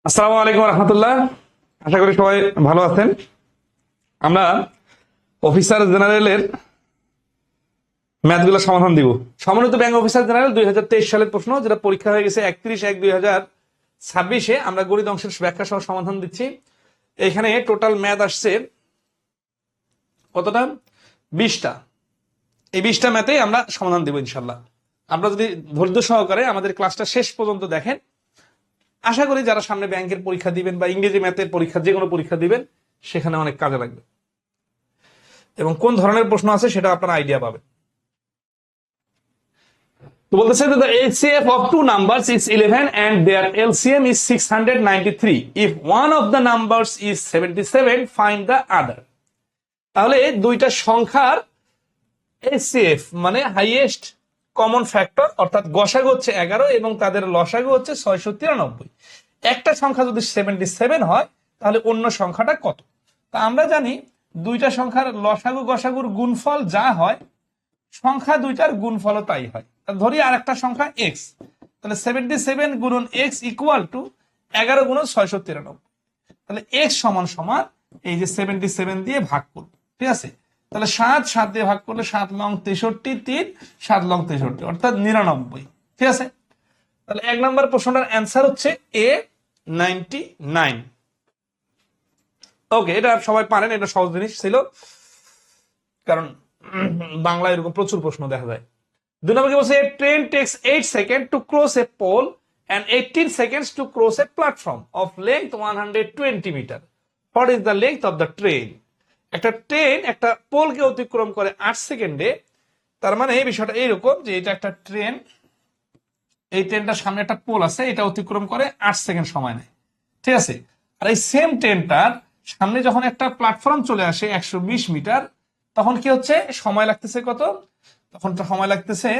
আসসালামু আলাইকুম রহমতুল্লাহ। আশা করি সবাই ভালো আছেন। আমরা অফিসার জেনারেলের ম্যাথগুলো সমাধান দিব। সমন্বিত ব্যাংক অফিসার জেনারেল 2023 সালের প্রশ্ন, যেটা পরীক্ষা হয়ে গেছে 31/1/2026। আমরা গণিত অংশের ব্যাখ্যা সহ সমাধান দিচ্ছি। এখানে টোটাল ম্যাথ আসছে কতটা? 20টা। এই 20টা ম্যাথে আমরা সমাধান দিব ইনশাল্লাহ। আপনারা যদি ধৈর্য সহকারে আমাদের ক্লাসটা শেষ পর্যন্ত দেখেন, আশা করি যারা সামনে ব্যাংকের পরীক্ষা দিবেন বা ইংরেজি ম্যাথের পরীক্ষা, যে কোনো পরীক্ষা দিবেন, সেখানে অনেক কাজে লাগবে এবং কোন ধরনের প্রশ্ন আছে সেটা আপনারা আইডিয়া পাবেন। তো বলতেছে the HCF of two numbers is 11 and their LCM is 693. If one of the numbers is 77, find the other. তাহলে দুইটা সংখ্যার HCF মানে হাইয়েস্ট কমন ফ্যাক্টর, অর্থাৎ গসাগু হচ্ছে 11 এবং তাদের লসাগু হচ্ছে 693। একটা সংখ্যা যদি 77 হয় তাহলে অন্য সংখ্যাটা কত? তা আমরা জানি দুইটা সংখ্যার লসাগু গসাগুর গুণফল যা হয়, সংখ্যা দুইটার গুণফলও তাই হয়। ধরি আর একটা সংখ্যা এক্স, তাহলে 77 গুণন এক্স ইকুয়াল টু 11 গুণন 693। তাহলে এক্স সমান সমান এই যে 77 দিয়ে ভাগ করব, ঠিক আছে? তাহলে 7 দিয়ে ভাগ করলে 7 লং 63, 3 7 লং 63, অর্থাৎ 99। ঠিক আছে? তাহলে 1 নম্বর প্রশ্নটার অ্যান্সার হচ্ছে এ 99। ওকে, এটা সবাই পারেন, এটা সহজ জিনিস ছিল, কারণ বাংলা এরকম প্রচুর প্রশ্ন দেখা যায়। 2 নম্বর কি বলছে? Train takes 8 second to cross a pole and 18 seconds to cross a platform of length 120 meter. What is the length of the train? একটা ট্রেন একটা পোলকে অতিক্রম করে 8 সেকেন্ডে। তার মানে এই বিষয়টা এইরকম যে এটা একটা ট্রেন, এই ট্রেনটার সামনে একটা পোল আছে, এটা অতিক্রম করে 8 সেকেন্ড সময় নেয়, ঠিক আছে? আর এই সেম ট্রেনটার সামনে যখন একটা প্ল্যাটফর্ম চলে আসে 120 মিটার, তখন কি হচ্ছে? সময় লাগতেছে কত? তখন সময় লাগতেছে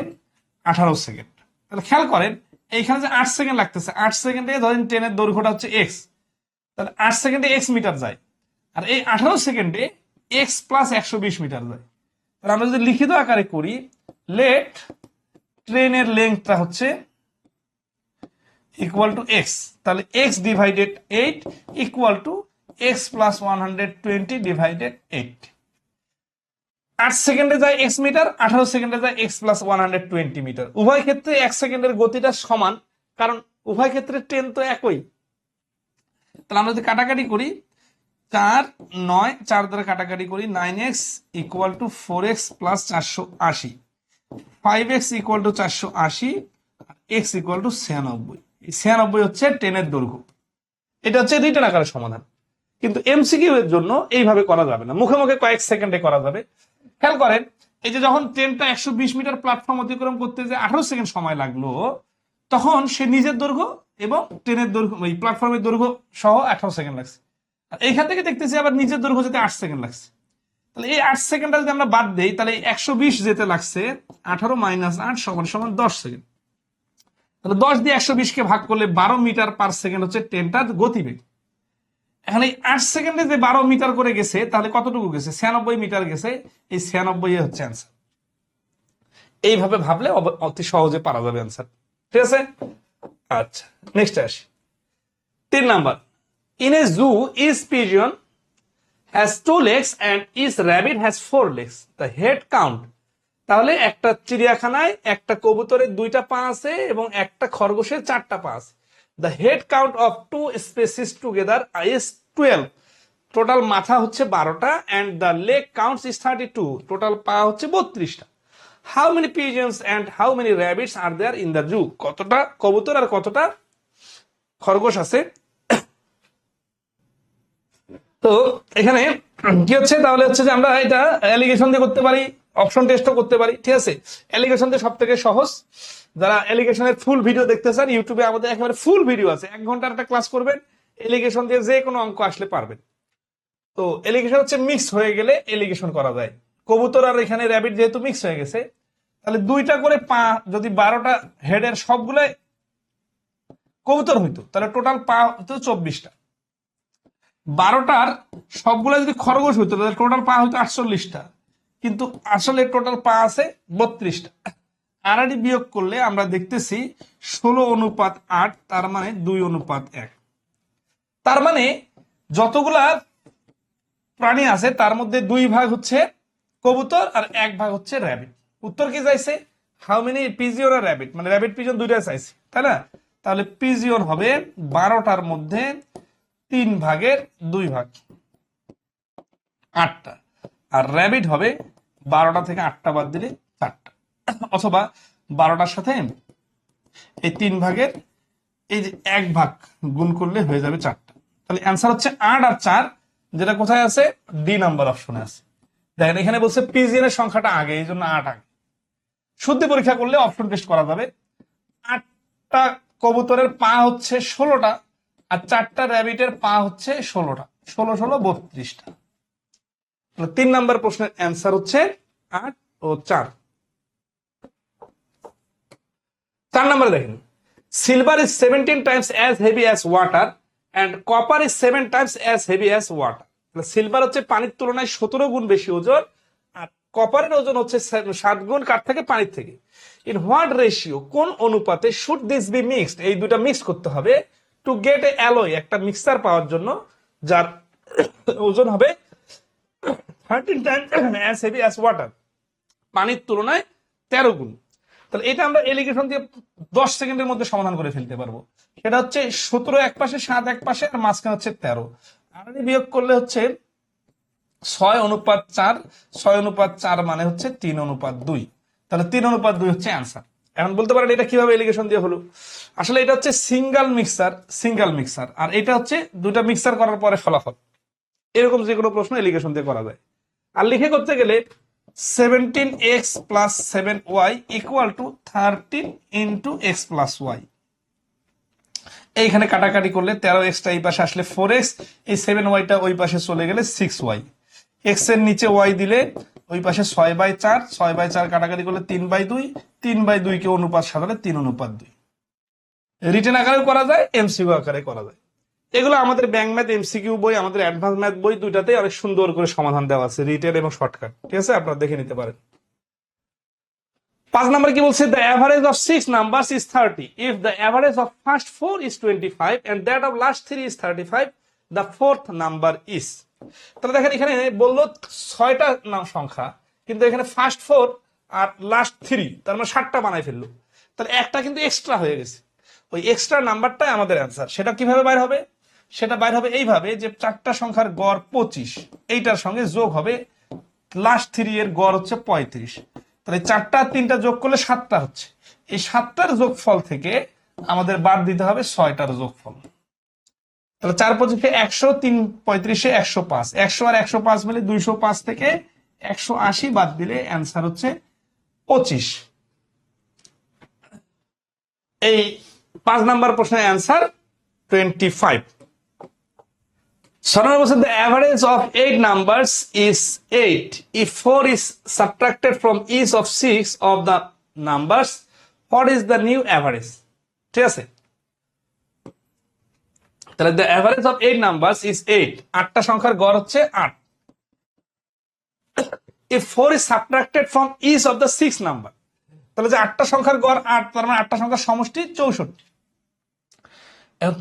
18 সেকেন্ড। তাহলে খেয়াল করেন এইখানে যে 8 সেকেন্ড লাগতেছে, 8 সেকেন্ডে ধরেন ট্রেনের দৈর্ঘ্যটা হচ্ছে এক্স, তাহলে 8 সেকেন্ডে এক্স মিটার যায়, আর এই 18 সেকেন্ডে এক্স প্লাস 120 মিটার যায়। তাহলে আমরা যদি লিখিত আকারে করি, লেট ট্রেনের লেন্থটা হচ্ছে ইকুয়াল টু এক্স, তাহলে x divided 8 equal to x plus 120 divided 8। 8 সেকেন্ডে যায় এক্স মিটার, 18 সেকেন্ডে যায় এক্স প্লাস 120 মিটার। উভয় ক্ষেত্রে 1 সেকেন্ডের গতিটা সমান, কারণ উভয় ক্ষেত্রে ট্রেন তো একই। তাহলে আমরা যদি কাটাকাটি করি, 4 9 4 দ্বারা কাটাকাটি করি, 9x equal to 4x plus 480, 5x equal to 480, x equal to 96। এই 96 হচ্ছে ট্রেনের দৈর্ঘ্য। এটা হচ্ছে রিটেন আকারের সমাধান, কিন্তু এমসিকিউ এর জন্য এইভাবে করা যাবে না, মুখে মুখে কয়েক সেকেন্ডে করা যাবে। খেয়াল করেন এই যে যখন ট্রেনটা 120 মিটার প্ল্যাটফর্ম অতিক্রম করতে যে 18 সেকেন্ড সময় লাগলো, তখন সে নিজের দৈর্ঘ্য এবং ট্রেনের দৈর্ঘ্য, এই প্ল্যাটফর্মের দৈর্ঘ্য সহ 18 সেকেন্ড লাগছে। আর এইখান থেকে দেখতেছি আবার নিজের দৈর্ঘ্য যেতে 8 সেকেন্ড লাগছে। তাহলে এই 8 সেকেন্ডটা যদি আমরা বাদ দেই, তাহলে 120 যেতে লাগছে 18 মাইনাস 8 সমান সমান 10 সেকেন্ড। তাহলে 10 দিয়ে 120 কে ভাগ করলে 12 মিটার পার সেকেন্ড হচ্ছে ট্রেনটার গতিবেগ। এখানে 8 সেকেন্ডে যে 12 মিটার করে গেছে, তাহলে কতটুকু গেছে? 96 মিটার গেছে। এই 96 হচ্ছে অ্যান্সার। এইভাবে ভাবলে অতি সহজে পারা যাবে অ্যান্সার, ঠিক আছে? আচ্ছা, নেক্সট আসি। 3 number, in a zoo each pigeon has 2 legs and each rabbit has 4 legs. The head count. তাহলে একটা চিড়িয়াখানায় একটা কবুতরের 2টা পা আছে এবং একটা খরগোশের 4টা পা আছে। The head count of 2 species together is 12. Total মাথা হচ্ছে 12টা and the leg counts is 32. Total পা হচ্ছে 32টা. How many pigeons and how many rabbits are there in the zoo? কতটা কবুতর আর কতটা খরগোশ আছে? তো এখানে কি হচ্ছে? তাহলে হচ্ছে যে আমরা এটা অ্যালিগেশন দিয়ে করতে পারি, অপশন টেস্টও করতে পারি, ঠিক আছে? অ্যালিগেশন দিয়ে সব থেকে সহজ। যারা অ্যালিগেশনের ফুল ভিডিও দেখতে চান, ইউটিউবে আমাদের একেবারে ফুল ভিডিও আছে, 1 ঘন্টার একটা ক্লাস করবেন, অ্যালিগেশন দিয়ে যে কোনো অঙ্ক আসলে পারবেন। তো অ্যালিগেশন হচ্ছে মিক্স হয়ে গেলে অ্যালিগেশন করা যায়। কবুতর আর এখানে র্যাবিট যেহেতু মিক্স হয়ে গেছে, তাহলে 2টা করে পা যদি 12টা হেডের সবগুলাই কবুতর হইতো, তাহলে টোটাল পা হতো 24টা। 12টার সবগুলো যদি খরগোশ হইতো, তাহলে টোটাল পা হইতো 48টা, কিন্তু আসলে টোটাল পা আছে 32টা। আড়াআড়ি বিয়োগ করলে আমরা দেখতেছি 16:8, তার মানে 2:1। তার মানে যতগুলা প্রাণী আছে তার মধ্যে 2 ভাগ হচ্ছে কবুতর আর 1 ভাগ হচ্ছে র্যাবিট। উত্তর কি চাইছে? হাউ মেনি পিজিয়ন আর র্যাবিট, মানে র্যাবিট পিজন দুইটা চাইছে, তাই না? তাহলে পিজিয়ন হবে 12টার মধ্যে 3 ভাগের 2 ভাগ, 8টা। আর র্যাবিট হবে 12টা থেকে 8টা বাদ দিলে 4টা, অথবা 12টার সাথে এই 3 ভাগের এই যে 1 ভাগ গুণ করলে হয়ে যাবে 4টা। তাহলে অ্যান্সার হচ্ছে 8 আর 4, যেটা কোথায় আছে? ডি নাম্বার অপশনে আছে। দেখেন এখানে বলছে পিজিএন এর সংখ্যাটা আগে, এই জন্য 8 আগে। শুদ্ধি পরীক্ষা করলে অপশন টেস্ট করা যাবে। 8টা কবুতরের পা হচ্ছে 16টা, আর 4টা র্যাবিটের পা হচ্ছে 16টা, 16 16 32টা। 3 নাম্বার প্রশ্নের অ্যান্সার হচ্ছে 8 ও 4। 4 নাম্বার দেখেন, silver is 17 Times as heavy as water and copper is 7 Times as heavy as water. Silver হচ্ছে পানির তুলনায় 17 গুণ বেশি ওজন, আর কপারের ওজন হচ্ছে 7 গুণ কার থেকে? পানির থেকে। ইন হোয়াট রেশিও, কোন অনুপাতে শুড দিস বি মিক্সড, এই দুটা মিক্স করতে হবে টু গেট এ অ্যালয়, একটা মিক্সচার পাওয়ার জন্য যার ওজন হবে 13 Times as heavy as water, পানির তুলনায় 13 গুণ। তাহলে এটা আমরা এলিগেশন দিয়ে 10 সেকেন্ডের মধ্যে সমাধান করে ফেলতে পারবো। সেটা হচ্ছে 17 এক পাশে, 7 এক পাশে, আর মাঝখানে হচ্ছে 13। আর বিয়োগ করলে হচ্ছে 6:4, 6:4 মানে হচ্ছে 3:2। তাহলে 3:2 হচ্ছে অ্যান্সার। এখন বলতে পারেন এটা কিভাবে এলিগেশন দিয়ে হলো? আসলে এটা হচ্ছে সিঙ্গেল মিক্সার, আর এটা হচ্ছে দুটা মিক্সার করার পরে ফলাফল। এরকম যে কোনো প্রশ্ন এলিগেশন দিয়ে করা যায়। আর লিখে করতে গেলে 17x + 7y = 13 × x + y। এইখানে কাটাকাটি করলে 13x এই পাশে আসলে 4x, এই 7y ওই পাশে চলে গেলে 6y। x এর নিচে y দিলে ওই পাশে 6/4, 6/4 কাটাকাটি করলে 3/2, 3/2 কে অনুপাত সাজালে 3:2। রিটেন আকারেও করা যায়, এমসিকিউ আকারে করা যায়। এগুলো আমাদের ব্যাংক ম্যাথ এমসিকিউ বই, আমাদের অ্যাডভান্স ম্যাথ বই দুইটাতেই অনেক সুন্দর করে সমাধান দেওয়া আছে, রিটেন এবং শর্টকাট। ঠিক আছে, আপনারা দেখে নিতে পারেন। 5 নাম্বার কি বলছে? the average of 6 numbers is 30 if the average of first 4 is 25 and that of last 3 is 35, the fourth number is। তাহলে দেখেন এখানে বললো 6টা সংখ্যা, কিন্তু এখানে ফার্স্ট 4 আর লাস্ট 3, তার মানে 7টা বানাই ফেললো। তাহলে একটা কিন্তু এক্সট্রা হয়ে গেছে, ওই এক্সট্রা নাম্বারটাই আমাদের অ্যান্সার। সেটা কিভাবে বাইর হবে? সেটা বাইর হবে এইভাবে যে 4টা সংখ্যার গড় 25, এইটার সঙ্গে যোগ হবে লাস্ট 3 এর গড় হচ্ছে 35। তাহলে 4টা 3টা যোগ করলে 7টা হচ্ছে, এই 7টার যোগফল থেকে আমাদের বাদ দিতে হবে 6টার যোগফল। তাহলে 4 25 100, 3 35 105, 100 আর 105 মিলে 205 থেকে 180 বাদ দিলে অ্যান্সার হচ্ছে 25। এই 5 নাম্বার প্রশ্নের answer 25। the average of 8 numbers is 8 if 4 is subtracted from each of 6 of the numbers, what is the new average? ঠিক আছে, তাহলে the average of 8 numbers is 8, 8টা সংখ্যার গড় হচ্ছে 8। if 4 is subtracted from each of the 6 number, তাহলে যে 8টা সংখ্যার গড় 8, তার মানে 8টা সংখ্যার সমষ্টি 64। এখন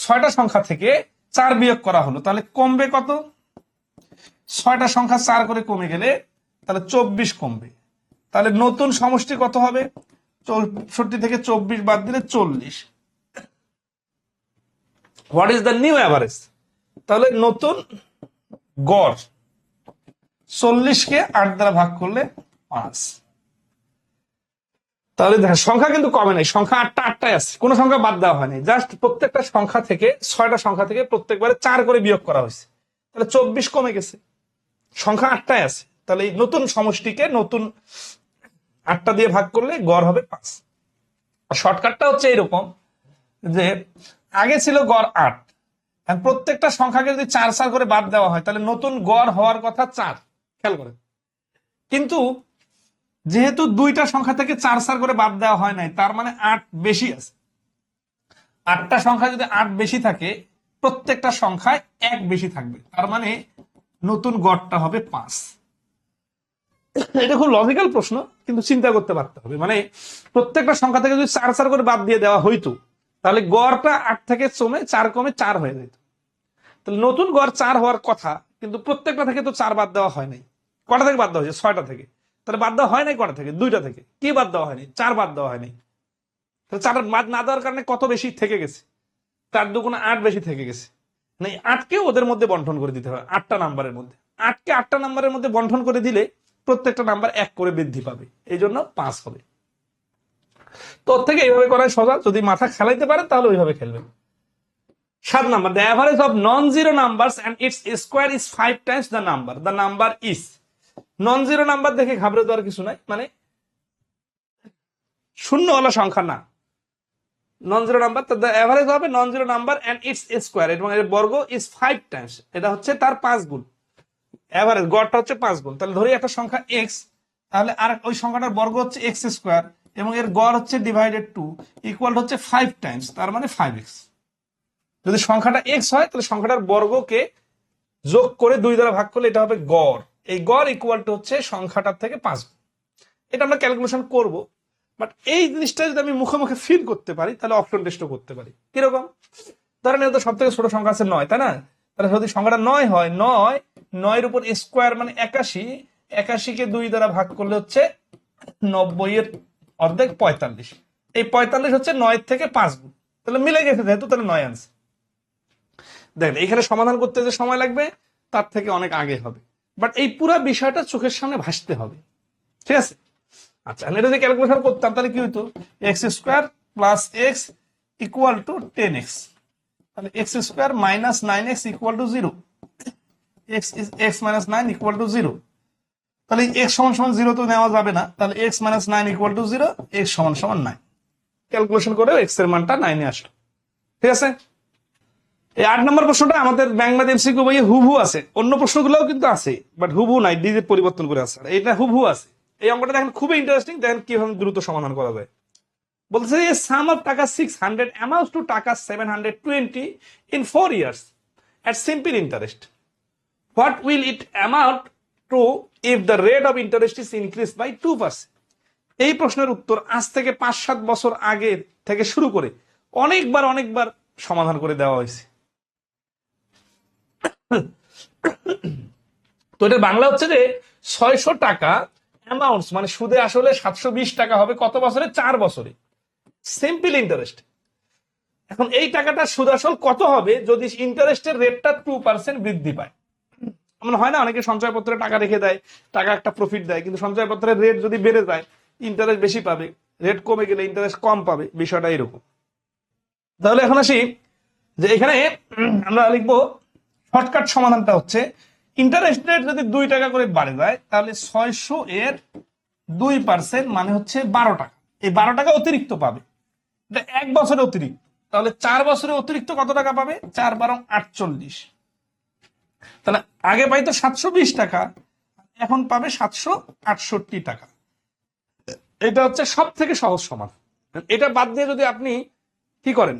6টা সংখ্যা থেকে 4 বিয়োগ করা হলো, তাহলে কমবে কত? 6টা সংখ্যা 4 করে কমে গেলে তাহলে 24 কমবে। তাহলে নতুন সমষ্টি কত হবে? 64 থেকে 24 বাদ দিলে 40। What is the new average? তাহলে নতুন গড় 40 কে 8 দ্বারা ভাগ করলে 5। তাহলে সংখ্যা কিন্তু কমে নাই, সংখ্যা 8টাই আছে, কোনো সংখ্যা বাদ দেওয়া হয়নি, জাস্ট প্রত্যেকটা সংখ্যা থেকে 6টা সংখ্যা থেকে প্রত্যেকবারে 4 করে বিয়োগ করা হয়েছে। তাহলে 24 কমে গেছে, সংখ্যা 8টাই আছে। তাহলে এই নতুন সমষ্টিকে নতুন 8টা দিয়ে ভাগ করলে গড় হবে 5। শর্টকাটটা হচ্ছে এরকম যে আগে ছিল গড় 8, প্রত্যেকটা সংখ্যাকে যদি 4 করে বাদ দেওয়া হয় তাহলে নতুন গড় হওয়ার কথা 4। খেয়াল করেন, কিন্তু যেহেতু 2টা সংখ্যা থেকে 4 করে বাদ দেওয়া হয় নাই, তার মানে 8 বেশি আছে। 8টা সংখ্যা যদি 8 বেশি থাকে, প্রত্যেকটা সংখ্যায় 1 বেশি থাকবে, তার মানে নতুন গড়টা হবে 5। এটা খুব লজিক্যাল প্রশ্ন, কিন্তু চিন্তা করতে পারতে হবে। মানে প্রত্যেকটা সংখ্যা থেকে যদি 4 করে বাদ দিয়ে দেওয়া হইতো, তাহলে গড়টা 8 থেকে কমে 4 হয়ে যেত। তাহলে নতুন গড় 4 হওয়ার কথা, কিন্তু প্রত্যেকটা থেকে তো 4 বাদ দেওয়া হয় নাই। কটা থেকে বাদ দেওয়া হয়েছে? 6টা থেকে। তাহলে বাদ দেওয়া হয় নাই কটা থেকে? 2টা থেকে। কি বাদ দেওয়া হয়নি? 4 বাদ দেওয়া হয়নি। তাহলে 4 বাদ না দেওয়ার কারণে কত বেশি থেকে গেছে? 4 দুগুণে 8 বেশি থেকে গেছে। মানে 8কে ওদের মধ্যে বন্টন করে দিতে হবে, 8টা নাম্বারের মধ্যে। 8কে 8টা নাম্বারের মধ্যে বন্টন করে দিলে প্রত্যেকটা নাম্বার 1 করে বৃদ্ধি পাবে, এই জন্য 5 হবে। তোর থেকে এইভাবে করাই সোজা, যদি মাথা খেলাইতে পারেন তাহলে ওইভাবে খেলবেন। 7 number, the average of non-zero numbers and its square is 5 times the number is। non-zero number দেখে ঘাবড়ে যাওয়ার কিছু নাই, মানে শূন্যওয়ালা সংখ্যা না, non-zero নাম্বার। the average হবে non-zero number and its square, এবং এর বর্গ is 5 times, এটা হচ্ছে তার 5 গুণ। এভারেজ গড়টা হচ্ছে 5 গুণ। তাহলে ধরি একটা সংখ্যা x, তাহলে আর ওই সংখ্যাটার বর্গ হচ্ছে x স্কয়ার, এবং এর গড় হচ্ছে ডিভাইডেড 2 ইকুয়াল হচ্ছে 5 টাইমস, তার মানে 5x। যদি সংখ্যাটা x হয় তাহলে সংখ্যাটার বর্গকে যোগ করে 2 দ্বারা ভাগ করলে এটা হবে গড়। এই গড় ইকুয়াল টু হচ্ছে সংখ্যাটার থেকে 5 গুণ। এটা আমরা ক্যালকুলেশন করব, বাট এই জিনিসটা যদি আমি মুখে মুখে ফিল করতে পারি তাহলে অপশন টেস্টও করতে পারি। কিরকম? ধরেন এটা সব থেকে ছোট সংখ্যা আছে 9, তাই না? তাহলে যদি সংখ্যাটা 9 হয়, 9 উপর স্কোয়ার মানে 81, 81কে 2 দ্বারা ভাগ করলে হচ্ছে 90 এর অর্ধেক 45। এই 45 হচ্ছে 9 থেকে 5 গুণ, তাহলে মিলে গেছে যেহেতু, তাহলে 9 আনসার। দেখেন এখানে সমাধান করতে যে সময় লাগবে তার থেকে অনেক আগে হবে, বাট এই পুরো বিষয়টা চোখের সামনে ভাসতে হবে, ঠিক আছে? আচ্ছা, এটা যদি ক্যালকুলেশন করতাম তাহলে কি হইতো? x square plus x equal to 10x, তাহলে x square minus 9x equal to 0, x minus 9 equal to 0। তাহলে x সমান সমান 0 তো নেওয়া যাবে না, তাহলে x minus 9 equal to 0, x সমান সমান 9। ক্যালকুলেশন করে x এর মানটা 9 এ আসলো, ঠিক আছে? এই 8 নম্বর প্রশ্নটা আমাদের ব্যাংক এমসিকিউ বইয়ে হুবহু আছে, অন্য প্রশ্নগুলোও কিন্তু আছে, বাট হুবহু নাই, ডিজে পরিবর্তন করে আছে, এটা হুবহু আছে। এই অঙ্কটা দেখেন খুবই ইন্টারেস্টিং, দেখেন কিভাবে দ্রুত সমাধান করা যায়। বলছে যে সাম অফ টাকা 600 অ্যামাউন্টস টু টাকা 720 in 4 years at simple interest. What will it amount to if the rate of interest is increased by 2%? এই প্রশ্নের উত্তর আজ থেকে 5-7 বছর আগে থেকে শুরু করে অনেকবার সমাধান করে দেওয়া হয়েছে। তো এটা বাংলা হচ্ছে যে 600 টাকা অ্যামাউন্টস মানে সুদে আসলে 720 টাকা হবে কত বছরে? 4 বছরে, সিম্পল ইন্টারেস্ট। এখন এই টাকাটা সুদ আসল কত হবে যদি ইন্টারেস্টের রেটটা 2% বৃদ্ধি পায়? এমন হয় না অনেকে সঞ্চয়পত্রে টাকা রেখে দেয়, টাকা একটা প্রফিট দেয়, কিন্তু সঞ্চয়পত্রের রেট যদি বেড়ে যায় ইন্টারেস্ট বেশি পাবে, রেট কমে গেলে ইন্টারেস্ট কম পাবে, বিষয়টা এরকম। তাহলে এখন আসি যে এখানে আমরা লিখবো শর্টকাট সমাধানটা হচ্ছে ইন্টারেস্ট রেট যদি 2 টাকা করে বাড়ে যায় তাহলে 600 এর 2% মানে হচ্ছে 12 টাকা। এই 12 টাকা অতিরিক্ত পাবে, এটা 1 বছরে অতিরিক্ত, তাহলে 4 বছরে অতিরিক্ত কত টাকা পাবে? 4 × 48। তাহলে আগে পাইতো 720 টাকা, এখন পাবে 768 টাকা। এটা হচ্ছে সব থেকে সহজ সমাধান। এটা বাদ দিয়ে যদি আপনি কি করেন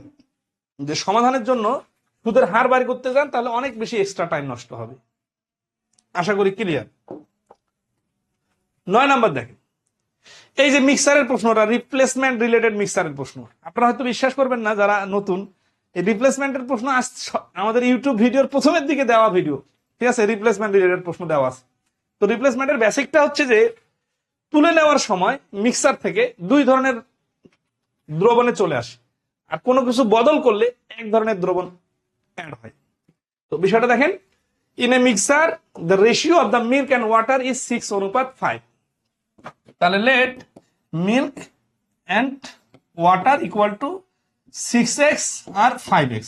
যে সমাধানের জন্য সুদের হার বাড়ি করতে যান তাহলে অনেক বেশি এক্সট্রা টাইম নষ্ট হবে। আশা করি ক্লিয়ার। 9 নাম্বার দেখেন, এই যে মিক্সারের প্রশ্নটা, রিপ্লেসমেন্ট রিলেটেড মিক্সারের প্রশ্ন, আপনারা হয়তো বিশ্বাস করবেন না যারা নতুন, এই রিপ্লেসমেন্টের প্রশ্ন আমাদের ইউটিউব ভিডিওর প্রথমের দিকে দেওয়া ভিডিও, ঠিক আছে? রিপ্লেসমেন্ট রিলেটেড প্রশ্ন দেওয়া আছে। তো রিপ্লেসমেন্টের বেসিকটা হচ্ছে যে তুলে নেওয়ার সময় মিক্সার থেকে 2 ধরনের দ্রবণে চলে আসে, আর কোনো কিছু বদল করলে 1 ধরনের দ্রবণ অ্যাড হয়। তো বিষয়টা দেখেন, in a mixture the ratio of the milk and water is 6:5। তাহলে let milk and water equal to 6x আর 5x,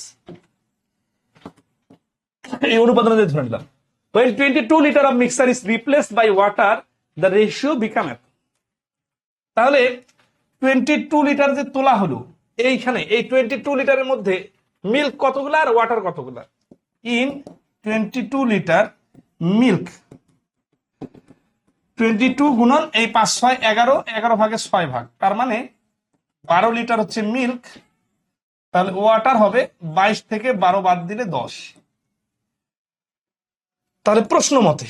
এই অনুপাত ধরে নিলাম। When 22 liter of mixture is replaced by water, the ratio become এত। তাহলে 22 লিটার যে তোলা হলো, এইখানে এই 22 লিটারের মধ্যে মিল্ক কতগুলা আর ওয়াটার কতগুলা? ইন 22 লিটার মিল্ক, 22 গুণন এই 5 6 11, 11 ভাগে 6 ভাগ, তার মানে 12 লিটার হচ্ছে মিল্ক। তাহলে ওয়াটার হবে 22 থেকে 12 বাদ দিলে 10। তাহলে প্রশ্ন মতে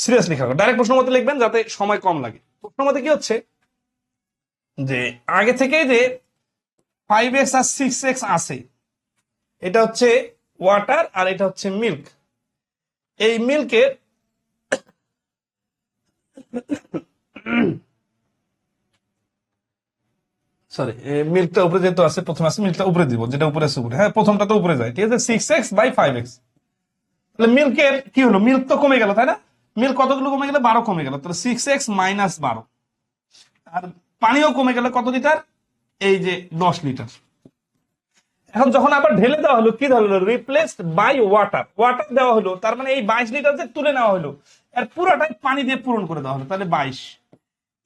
সিরিয়াস লেখা, ডাইরেক্ট প্রশ্ন মতে লিখবেন যাতে সময় কম লাগে। প্রশ্ন মতে কি হচ্ছে যে আগে থেকে যে 5x আর 6x আছে, এটা হচ্ছে ওয়াটার আর এটা হচ্ছে মিল্ক। এই মিল্কের সরি মিল্কটা উপরে যেহেতু আছে, প্রথমে আছে মিল্কটা উপরে দিব, যেটা উপরে আছে উপরে, হ্যাঁ প্রথমটা তো উপরে যায়, ঠিক আছে, 6x/5x। তাহলে মিল্কের কি হলো, মিল্ক তো কমে গেল তাই না, মিল্ক কতগুলো কমে গেল, 12 কমে গেল, তাহলে 6x-12। আর পানিও কমে গেল কত লিটার, এই যে 10 লিটার। এখন যখন আবার ঢেলে দেওয়া হলো, কি হলো, রিপ্লেসড বাই ওয়াটার, ওয়াটার দেওয়া হলো, তার মানে এই 22 লিটার যে তুলে নেওয়া হলো এর পুরোটাই পানি দিয়ে পূরণ করে দেওয়া হলো, তাহলে 22।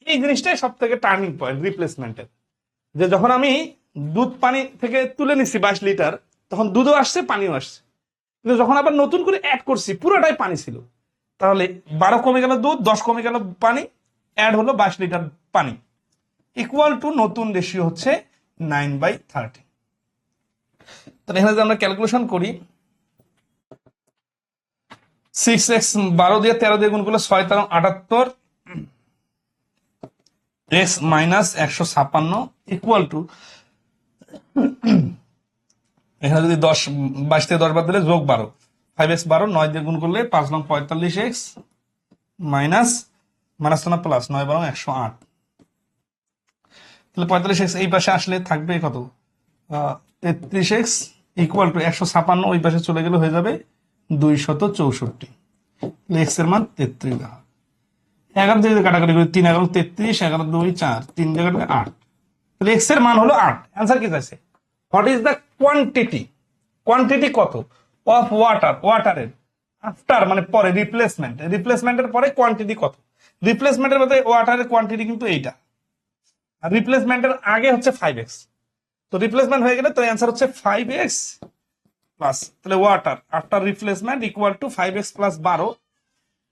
এই জিনিসটাই সব থেকে টার্নিং পয়েন্ট রিপ্লেসমেন্টের, যে যখন আমি দুধ পানি থেকে তুলে নিচ্ছি 22 লিটার, তখন দুধও আসছে পানিও আসছে, কিন্তু যখন আবার নতুন করে অ্যাড করছি পুরোটাই পানি ছিল, তাহলে 12 কমে গেল দুধ, 10 কমে গেল পানি, অ্যাড হলো 22 লিটার পানি, ইকুয়াল টু নতুন রেশিও হচ্ছে 9/30। তাহলে এখানে যদি আমরা ক্যালকুলেশন করি, 6x 12 দিয়ে 13 দিয়ে গুণ করলে 6 13 78, x মাইনাস 156 ইকুয়াল টু, এখানে যদি 10 22 থেকে 10 বাদ দিলে যোগ 12, 5x 12, 9 দিয়ে গুণ করলে 5 নং 45x মাইনাস মাইনাস না প্লাস 9 12 108। তাহলে 45x এই পাশে আসলে থাকবে কত, 33x ইকুয়াল টু 156, ওই পাশে চলে গেলে হয়ে যাবে 264। এক্স এর মান 33 দেওয়া, 11 দিয়ে কাটাকাটি করি, 3 11 33, 11 2 4, 3 জায়গায় 8, তাহলে এক্স এর মান হলো 8। অ্যান্সার কি চাইছে, what is the quantity, quantity কত অফ ওয়াটার, ওয়াটারের আফটার মানে পরে, রিপ্লেসমেন্ট, রিপ্লেসমেন্টের পরে কোয়ান্টিটি কত, রিপ্লেসমেন্টের মধ্যে ওয়াটারের কোয়ান্টিটি কিন্তু এইটা, আর রিপ্লেসমেন্টের আগে হচ্ছে 5x, তো রিপ্লেসমেন্ট হয়ে গেলে তো অ্যান্সার হচ্ছে 5x প্লাস, তাহলে water after replacement equal to 5x plus 12,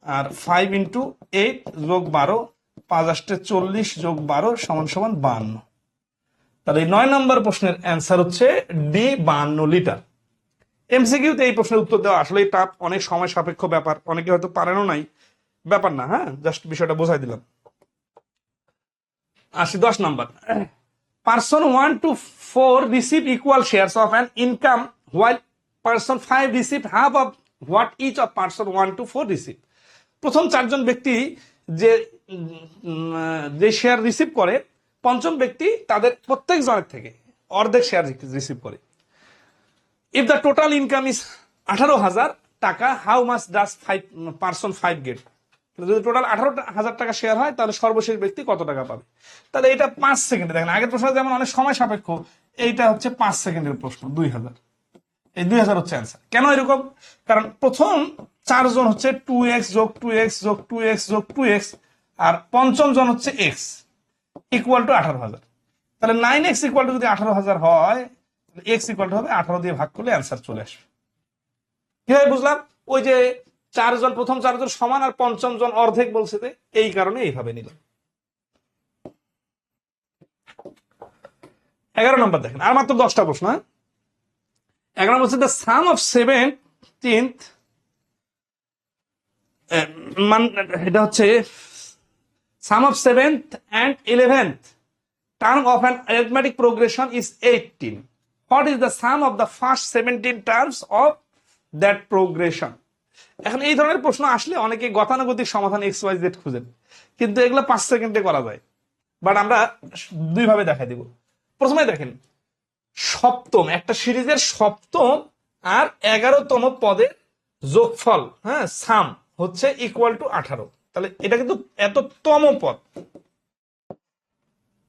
আর 5 ইন্টু 8 যোগ 12, 5 আসতে 40 যোগ 12 সমান সমান 52। তাহলে এই 9 নম্বর প্রশ্নের অ্যান্সার হচ্ছে ডি, 52 লিটার। এমসিকিউতে এই প্রশ্নের উত্তর দেওয়া আসলে টাফ, অনেক সময় সাপেক্ষ ব্যাপার, অনেকে হয়তো পারেনও নাই, ব্যাপার না, হ্যাঁ জাস্ট বিষয়টা বোঝাই দিলাম। আসি 10 number, person 1 to 4 receive equal shares of an income while person 5 receive half of what each of person 1 to 4 receive। প্রথম 4 জন ব্যক্তি যে যে শেয়ার রিসিভ করে, পঞ্চম ব্যক্তি তাদের প্রত্যেক জনের থেকে অর্ধেক শেয়ার রিসিভ করে। If the total income is 18,000 টাকা, how much does person 5 get, যদি টোটাল 18,000 টাকা শেয়ার হয় তাহলে সর্বশেষ ব্যক্তি কত টাকা পাবে। তাহলে এটা 5 সেকেন্ডে, দেখেন আগের প্রশ্ন যেমন অনেক সময় সাপেক্ষ, এইটা হচ্ছে 5 সেকেন্ডের প্রশ্ন, 2000, এই 2000 হচ্ছে অ্যান্সার। কেন এরকম, কারণ প্রথম 4 জন হচ্ছে 2x যোগ 2x যোগ 2x যোগ 2x, আর পঞ্চম জন হচ্ছে x ইকুয়াল টু 18,000, তাহলে 9x ইকুয়াল টু যদি 18,000 হয়, x ইকুয়াল টু হবে 18 দিয়ে ভাগ করলে অ্যান্সার চলে আসবে। কিভাবে বুঝলাম, ওই যে 4 জন, প্রথম 4 জন সমান আর পঞ্চম জন অর্ধেক বলছে, এই কারণে এইভাবে নিলাম। 11 নম্বর দেখেন, আর মাত্র 10টা প্রশ্ন। 11 বলছে দ্য সাম অফ 17th, এটা হচ্ছে সাম of 7th and 11th term of an arithmetic progression is 18. What is the sum of the first 17 terms of that progression? এখন এই ধরনের প্রশ্ন আসলে অনেকে গতানুগতিক সমাধান XYZ খুঁজেন, কিন্তু এগুলো 5 সেকেন্ডে করা যায়, বাট আমরা দুইভাবে দেখাই দিব। প্রথমে দেখেন, সপ্তম একটা সিরিজের সপ্তম আর 11তম পদের যোগফল, হ্যাঁ সাম হচ্ছে ইকুয়াল টু 18, তাহলে এটা কিন্তু এততম পদ।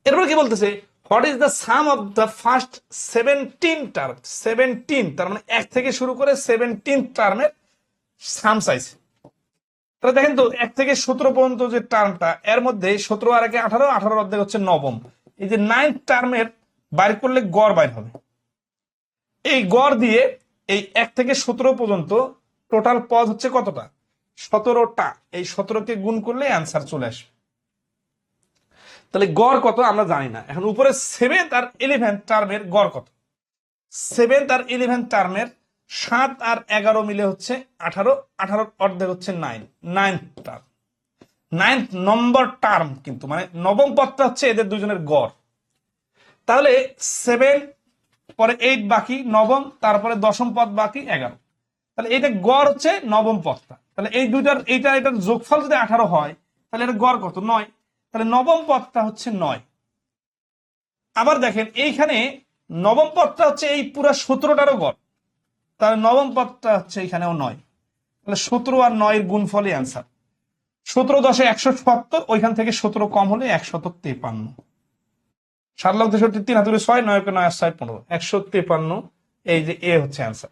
এরপর কি বলতেছে, what is the some of the first 17 term, 17 তার মানে 1 থেকে শুরু করে 17 টার্মের সাম চাইছে। তাহলে দেখেন তো 1 থেকে 17 পর্যন্ত যে টার্মটা, এর মধ্যে 17 আর 1 18, 18 অর্ধেক হচ্ছে নবম, এই যে 9th টার্মের বাইর করলে গড় বাইর হবে, এই গড় দিয়ে এই 1 থেকে 17 পর্যন্ত টোটাল পদ হচ্ছে কতটা, 17টা, এই 17কে গুণ করলে অ্যান্সার চলে আসবে। তাহলে গড় কত আমরা জানি না। এখন উপরে 7th আর 11th টার্মের গড় কত, 7th আর 11th টার্মের 7 আর 11 মিলে হচ্ছে 18, 18 অর্ধেক হচ্ছে 9, 9th টার্ম, 9th নম্বর টার্ম, কিন্তু মানে নবম পদটা হচ্ছে এদের দুজনের গড়। তাহলে 7 পরে 8 বাকি নবম, তারপরে দশম পদ বাকি 11। তাহলে এটা গড় হচ্ছে নবম পদটা। তাহলে এই দুইটার এটার যোগফল যদি 18 হয় তাহলে এটা গড় কত? 9। তাহলে নবম পদটা হচ্ছে 9। আবার দেখেন এইখানে নবম পদটা হচ্ছে এই পুরো 17টারও গড়, তাহলে নবম পদটা হচ্ছে এখানেও 9। তাহলে 17 আর 9 এর গুণফলই অ্যান্সার। 17 10 170, ওইখান থেকে 17 কম হলে 153। 7 লাখ 63 3 হাতে 6, 9 9 আর 6 15, 153। এই যে এ হচ্ছে অ্যান্সার।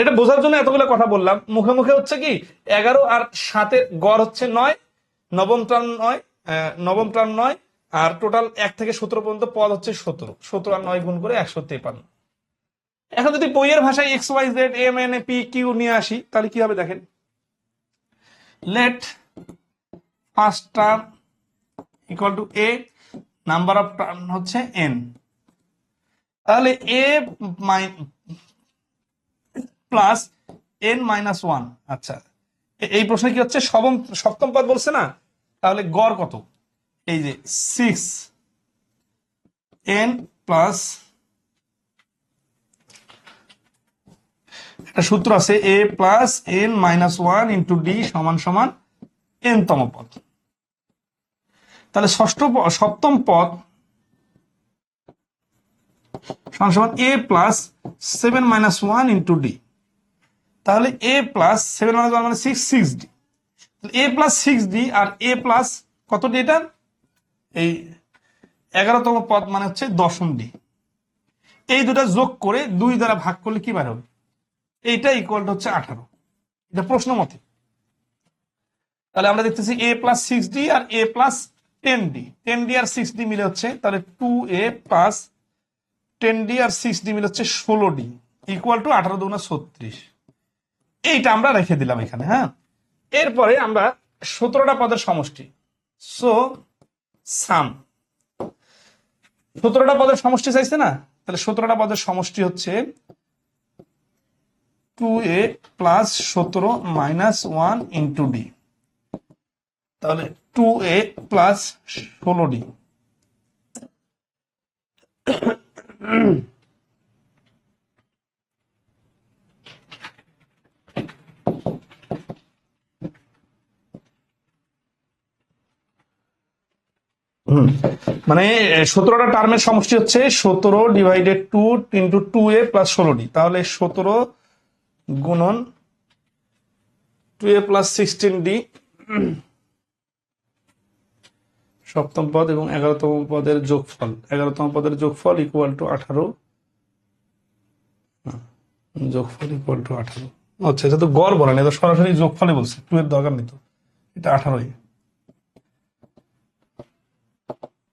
এটা বোঝার জন্য এতগুলো কথা বললাম। মুখে মুখে হচ্ছে কি 11 আর 7 গড় হচ্ছে 9, নবম টার্ম 9, নবম টার্ম 9, আর টোটাল 1 থেকে 17 পর্যন্ত পদ হচ্ছে 17। 17 আর 9 গুণ করে 153। এখন যদি বইয়ের ভাষায় X Y Z M N A P Q নিয়ে আসি তাহলে কি হবে দেখেন। Let first term equal to A, number of term হচ্ছে এন। তাহলে A plus N minus one. আচ্ছা, এই প্রশ্নে কি হচ্ছে সপ্তম পদ বলছে না, তাহলে গড় কত? এই যে 6 এন প্লাস, একটা সূত্র আছে A plus N minus one into D সমান সমান এন তম পদ। তাহলে সপ্তম পদ সমান সমান A plus 7 minus one into D. তাহলে এ প্লাস 7 মাইনাস ওয়ান মানে 6 ডি। এ প্লাস 6 ডি আর এ প্লাস কত ডি? এটা এই 11তম পদ মানে হচ্ছে দশম ডি। এই দুটা যোগ করে 2 দ্বারা ভাগ করলে কি বার হবে? এইটা ইকুয়াল টু হচ্ছে 18। এটা প্রশ্ন মতে। তাহলে আমরা দেখতেছি এ প্লাস 6 ডি আর A plus 10 D. 10 D R 6 D মিলে হচ্ছে তাহলে 2a প্লাস 10 ডি আর 6 ডি মিলে হচ্ছে 16 ডি ইকুয়াল টু 18 দুগুণা 36। এইটা আমরা রেখে দিলাম এখানে। হ্যাঁ, এরপরে আমরা 17টা পদের সমষ্টি। সো সাম 17টা পদের সমষ্টি চাইছে না, তাহলে 17টা পদের সমষ্টি হচ্ছে 2a plus 17 minus 1 into D. তাহলে 2a প্লাস 16 ডি। মানে 17টা টার্মের সমষ্টি হচ্ছে 17 divided 2 into 2a plus 16d। তাহলে 17 গুণন 2a প্লাস 16d সপ্তম পদ এবং 11তম পদের যোগফল। 11তম পদের যোগফল ইকুয়াল টু 18। যোগফল ইকুয়াল টু 18। আচ্ছা, এটা তো গড় বলেন, এটা সরাসরি যোগফলে বলছে, 2 এর দরকার নেই তো, এটা 18।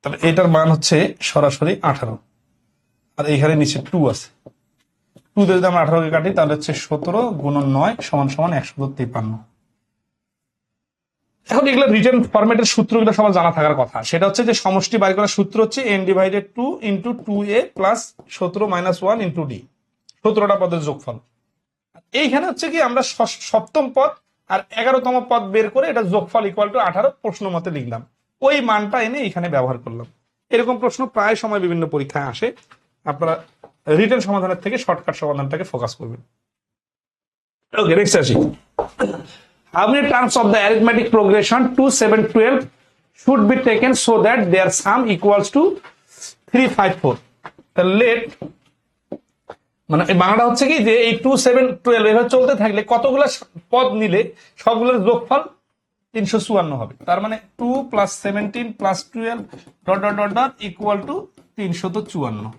তাহলে এটার মান হচ্ছে সরাসরি 18, আর এইখানে নিচে 2 আছে। 2 দিয়ে যদি আমরা 18কে কাটি তাহলে হচ্ছে 17 গুণন 9 সমান সমান 153। এখন এগুলো রিটেন ফরম্যাটের সূত্রগুলো সবার জানা থাকার কথা। সেটা হচ্ছে যে সমষ্টি বাইর করার সূত্র হচ্ছে n divided 2 into 2a plus 17 minus 1 into D, 17টা পদের যোগফল। এইখানে হচ্ছে কি আমরা সপ্তম পদ আর 11তম পদ বের করে এটা যোগফল ইকুয়াল টু 18 প্রশ্ন মতে লিখলাম। ওই মানটা এনে এখানে ব্যবহার করলাম। এরকম প্রশ্ন প্রায় সময় বিভিন্ন পরীক্ষায় আসে। আপনারা রিটেন সমাধানের থেকে শর্টকাট সমাধানটাকে ফোকাস করবেন। ওকে, নেক্সট আসি। How many terms of the arithmetic progression 2 7 12 should be taken so that their sum equals to 3 5 4? let, মানে এই বাংলাটা হচ্ছে কি যে এই 2 7 12 এভাবে চলতে থাকলে কতগুলো পদ নিলে সবগুলোর যোগফল 354 হবে। তার মানে 2 plus 17 plus 12 dot dot dot dot equal to 354।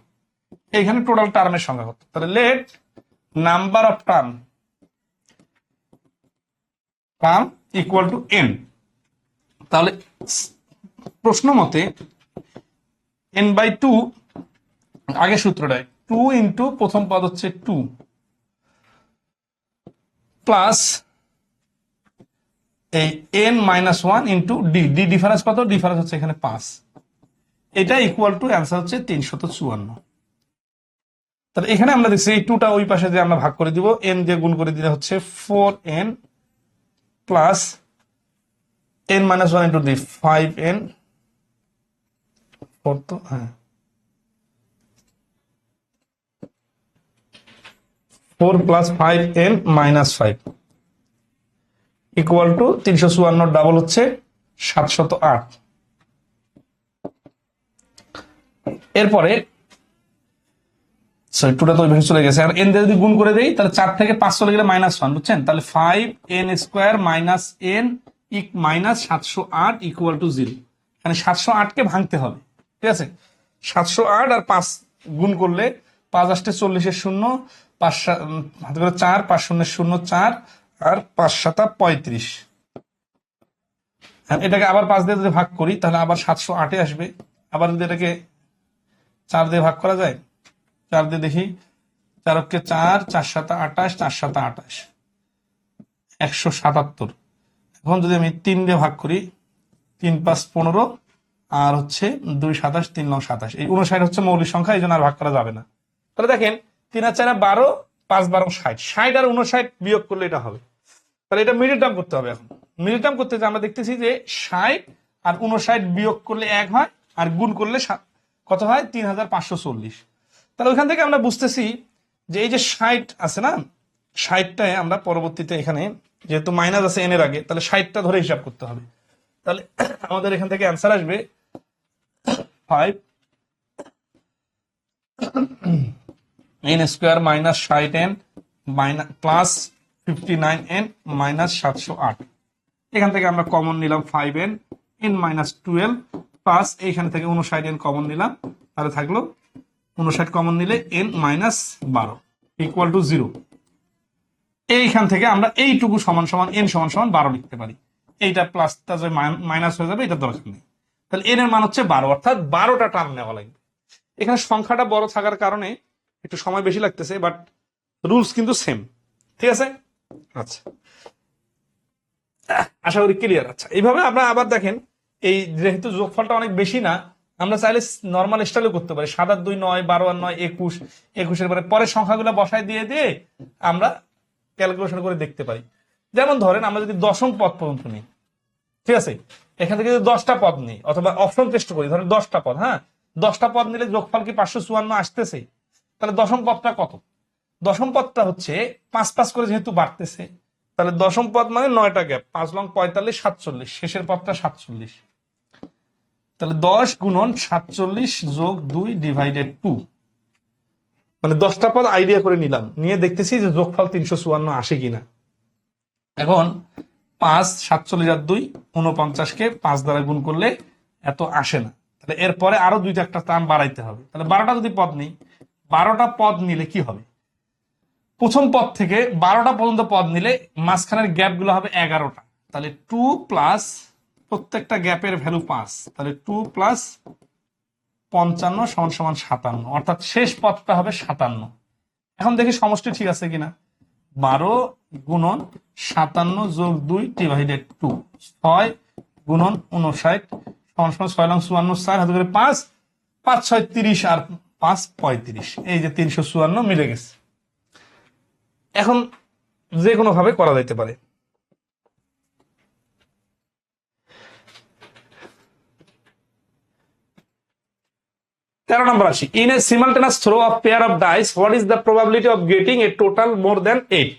এইখানে টোটাল টার্মের সংখ্যা কত? তাহলে let number of term equal to n। তাহলে প্রশ্ন মতে n/2 আগে সূত্রটায় 2 ইন্টু প্রথম পদ হচ্ছে 2 প্লাস এই n minus 1 into D. D difference কত? ডিফারেন্স হচ্ছে এখানে 5। এটা ইকুয়াল টু অ্যান্সার হচ্ছে 354। তাহলে এখানে আমরা দেখছি এই 2টা ওই পাশে যে আমরা ভাগ করে দিব, n দিয়ে গুণ করে দিলে হচ্ছে 4n plus n minus 1 into D 5n 4 তো হ্যাঁ 4 plus 5n minus 5 equal to 354 double হচ্ছে 708। এরপরে সরি টুটা তো ভেঙে চলে গেছে, আর এন দিয়ে যদি গুণ করে দেই তাহলে 4 থেকে 5 চলে গেলে -1, বুঝছেন? তাহলে 5n square minus n minus 708 equal to 0। এখানে 708 কে ভাঙতে হবে, ঠিক আছে? 708 আর 5 গুণ করলে 5 আসতে 40 শূন্য, 5 হাতে করে 4, 5 শূন্য 0 4 আর 5 7 35। এটাকে আবার 5 দিয়ে যদি ভাগ করি তাহলে আবার 708 আসবে। আবার যদি এটাকে 4 দিয়ে ভাগ করা যায়, 4 দিয়ে দেখি, 4 কে 4, 4 7 28, 4 7 28, 177। এখন যদি আমি 3 দিয়ে ভাগ করি, 3 5 15 আর হচ্ছে 2 27, 3 9 27, এই 59 হচ্ছে মৌলিক সংখ্যা, এই জন্য আর ভাগ করা যাবে না। তাহলে দেখেন 3 আর 4 12, 5 12 60, 60 আর 59 বিয়োগ করলে এটা হবে। তাহলে এটা মিডিল টার্ম করতে হবে। এখন মিডিল টার্ম করতে আমরা দেখতেছি যে 60 আর 59 বিয়োগ করলে 1 হয়, আর গুণ করলে কত হয়? 3540। তাহলে ওইখান থেকে আমরা বুঝতেছি যে এই যে 60 আছে না, 60টায় আমরা পরবর্তীতে এখানে যেহেতু মাইনাস আছে এন এর আগে, তাহলে 60টা ধরে হিসাব করতে হবে। তাহলে আমাদের এখান থেকে অ্যান্সার আসবে 5 n square minus 60n minus plus 59n minus 708। এখান থেকে আমরা কমন নিলাম 5n n মাইনাস 12 প্লাস এইখান থেকে 59n কমন নিলাম, তাহলে থাকলো 59 কমন নিলে n মাইনাস 12 ইকুয়াল টু 0। এইখান থেকে আমরা এইটুকু সমান সমান n সমান সমান 12 লিখতে পারি। এইটা প্লাসটা যে মাইনাস হয়ে যাবে, এটা দরকার নেই। তাহলে n এর মান হচ্ছে 12, অর্থাৎ 12টা টার্ম নেওয়া লাগবে। এখানে সংখ্যাটা বড় থাকার কারণে একটু সময় বেশি লাগতেছে, বাট রুলস কিন্তু সেম, ঠিক আছে? আচ্ছা, আশা করি ক্লিয়ার। আচ্ছা, এইভাবে আমরা আবার দেখেন, এই যেহেতু যোগফলটা অনেক বেশি না, আমরা চাইলে নর্মাল স্টাইলে করতে পারি। 7 আর 2 9, 12 আর 9 21, 21-এর পরে পরের সংখ্যাগুলো বসায় দিয়ে দিয়ে আমরা ক্যালকুলেশন করে দেখতে পারি। যেমন ধরেন আমরা যদি দশম পদ পর্যন্ত নিই, ঠিক আছে, এখান থেকে যদি 10টা পদ নিই অথবা অপশন টেস্ট করি, ধরেন 10টা পদ, হ্যাঁ 10টা পদ নিলে যোগফল কি 554 আসতেছে? তাহলে দশম পদটা কত? দশম পদটা হচ্ছে 5 5 করে যেহেতু বাড়তেছে, তাহলে দশম পদ মানে 9টা গ্যাপ, 5 লং 45 47, শেষের পদটা 47। তাহলে 10 গুণন 47 যোগ 2 ডিভাইডেড 2, মানে 10টা পদ আইডিয়া করে নিলাম, নিয়ে দেখতেছি যে যোগফল 354 আসে কিনা। এখন 5 47 আর 2 49 কে 5 দ্বারা গুণ করলে এত আসে না। তাহলে এরপরে আরো দুইটা একটা টার্ম বাড়াইতে হবে। তাহলে 12টা যদি পদ নেই, 12টা পদ নিলে কি হবে? প্রথম পদ থেকে 12টা পর্যন্ত পদ নিলে মাঝখানের গ্যাপ গুলো হবে 11টা। তাহলে 2 প্লাস প্রত্যেকটা গ্যাপের ভ্যালু 5, তাহলে 2 প্লাস 55 সমান সমান 57, অর্থাৎ শেষ পদটা হবে 57। এখন দেখি সমষ্টি ঠিক আছে কিনা। 12 গুণন 57 যোগ 2 ডিভাইডেড 2, 6 গুণন 59 সমান সমান 6 লং 54, 4 হাতে করে 5, 5 6 30 আর 5 35, এই যে 354 মিলে গেছে। এখন যে কোনো ভাবে করা যেতে পারে। তেরো নম্বর আসি, in a simultaneous throw of pair of dice what is the probability of getting a total more than 8?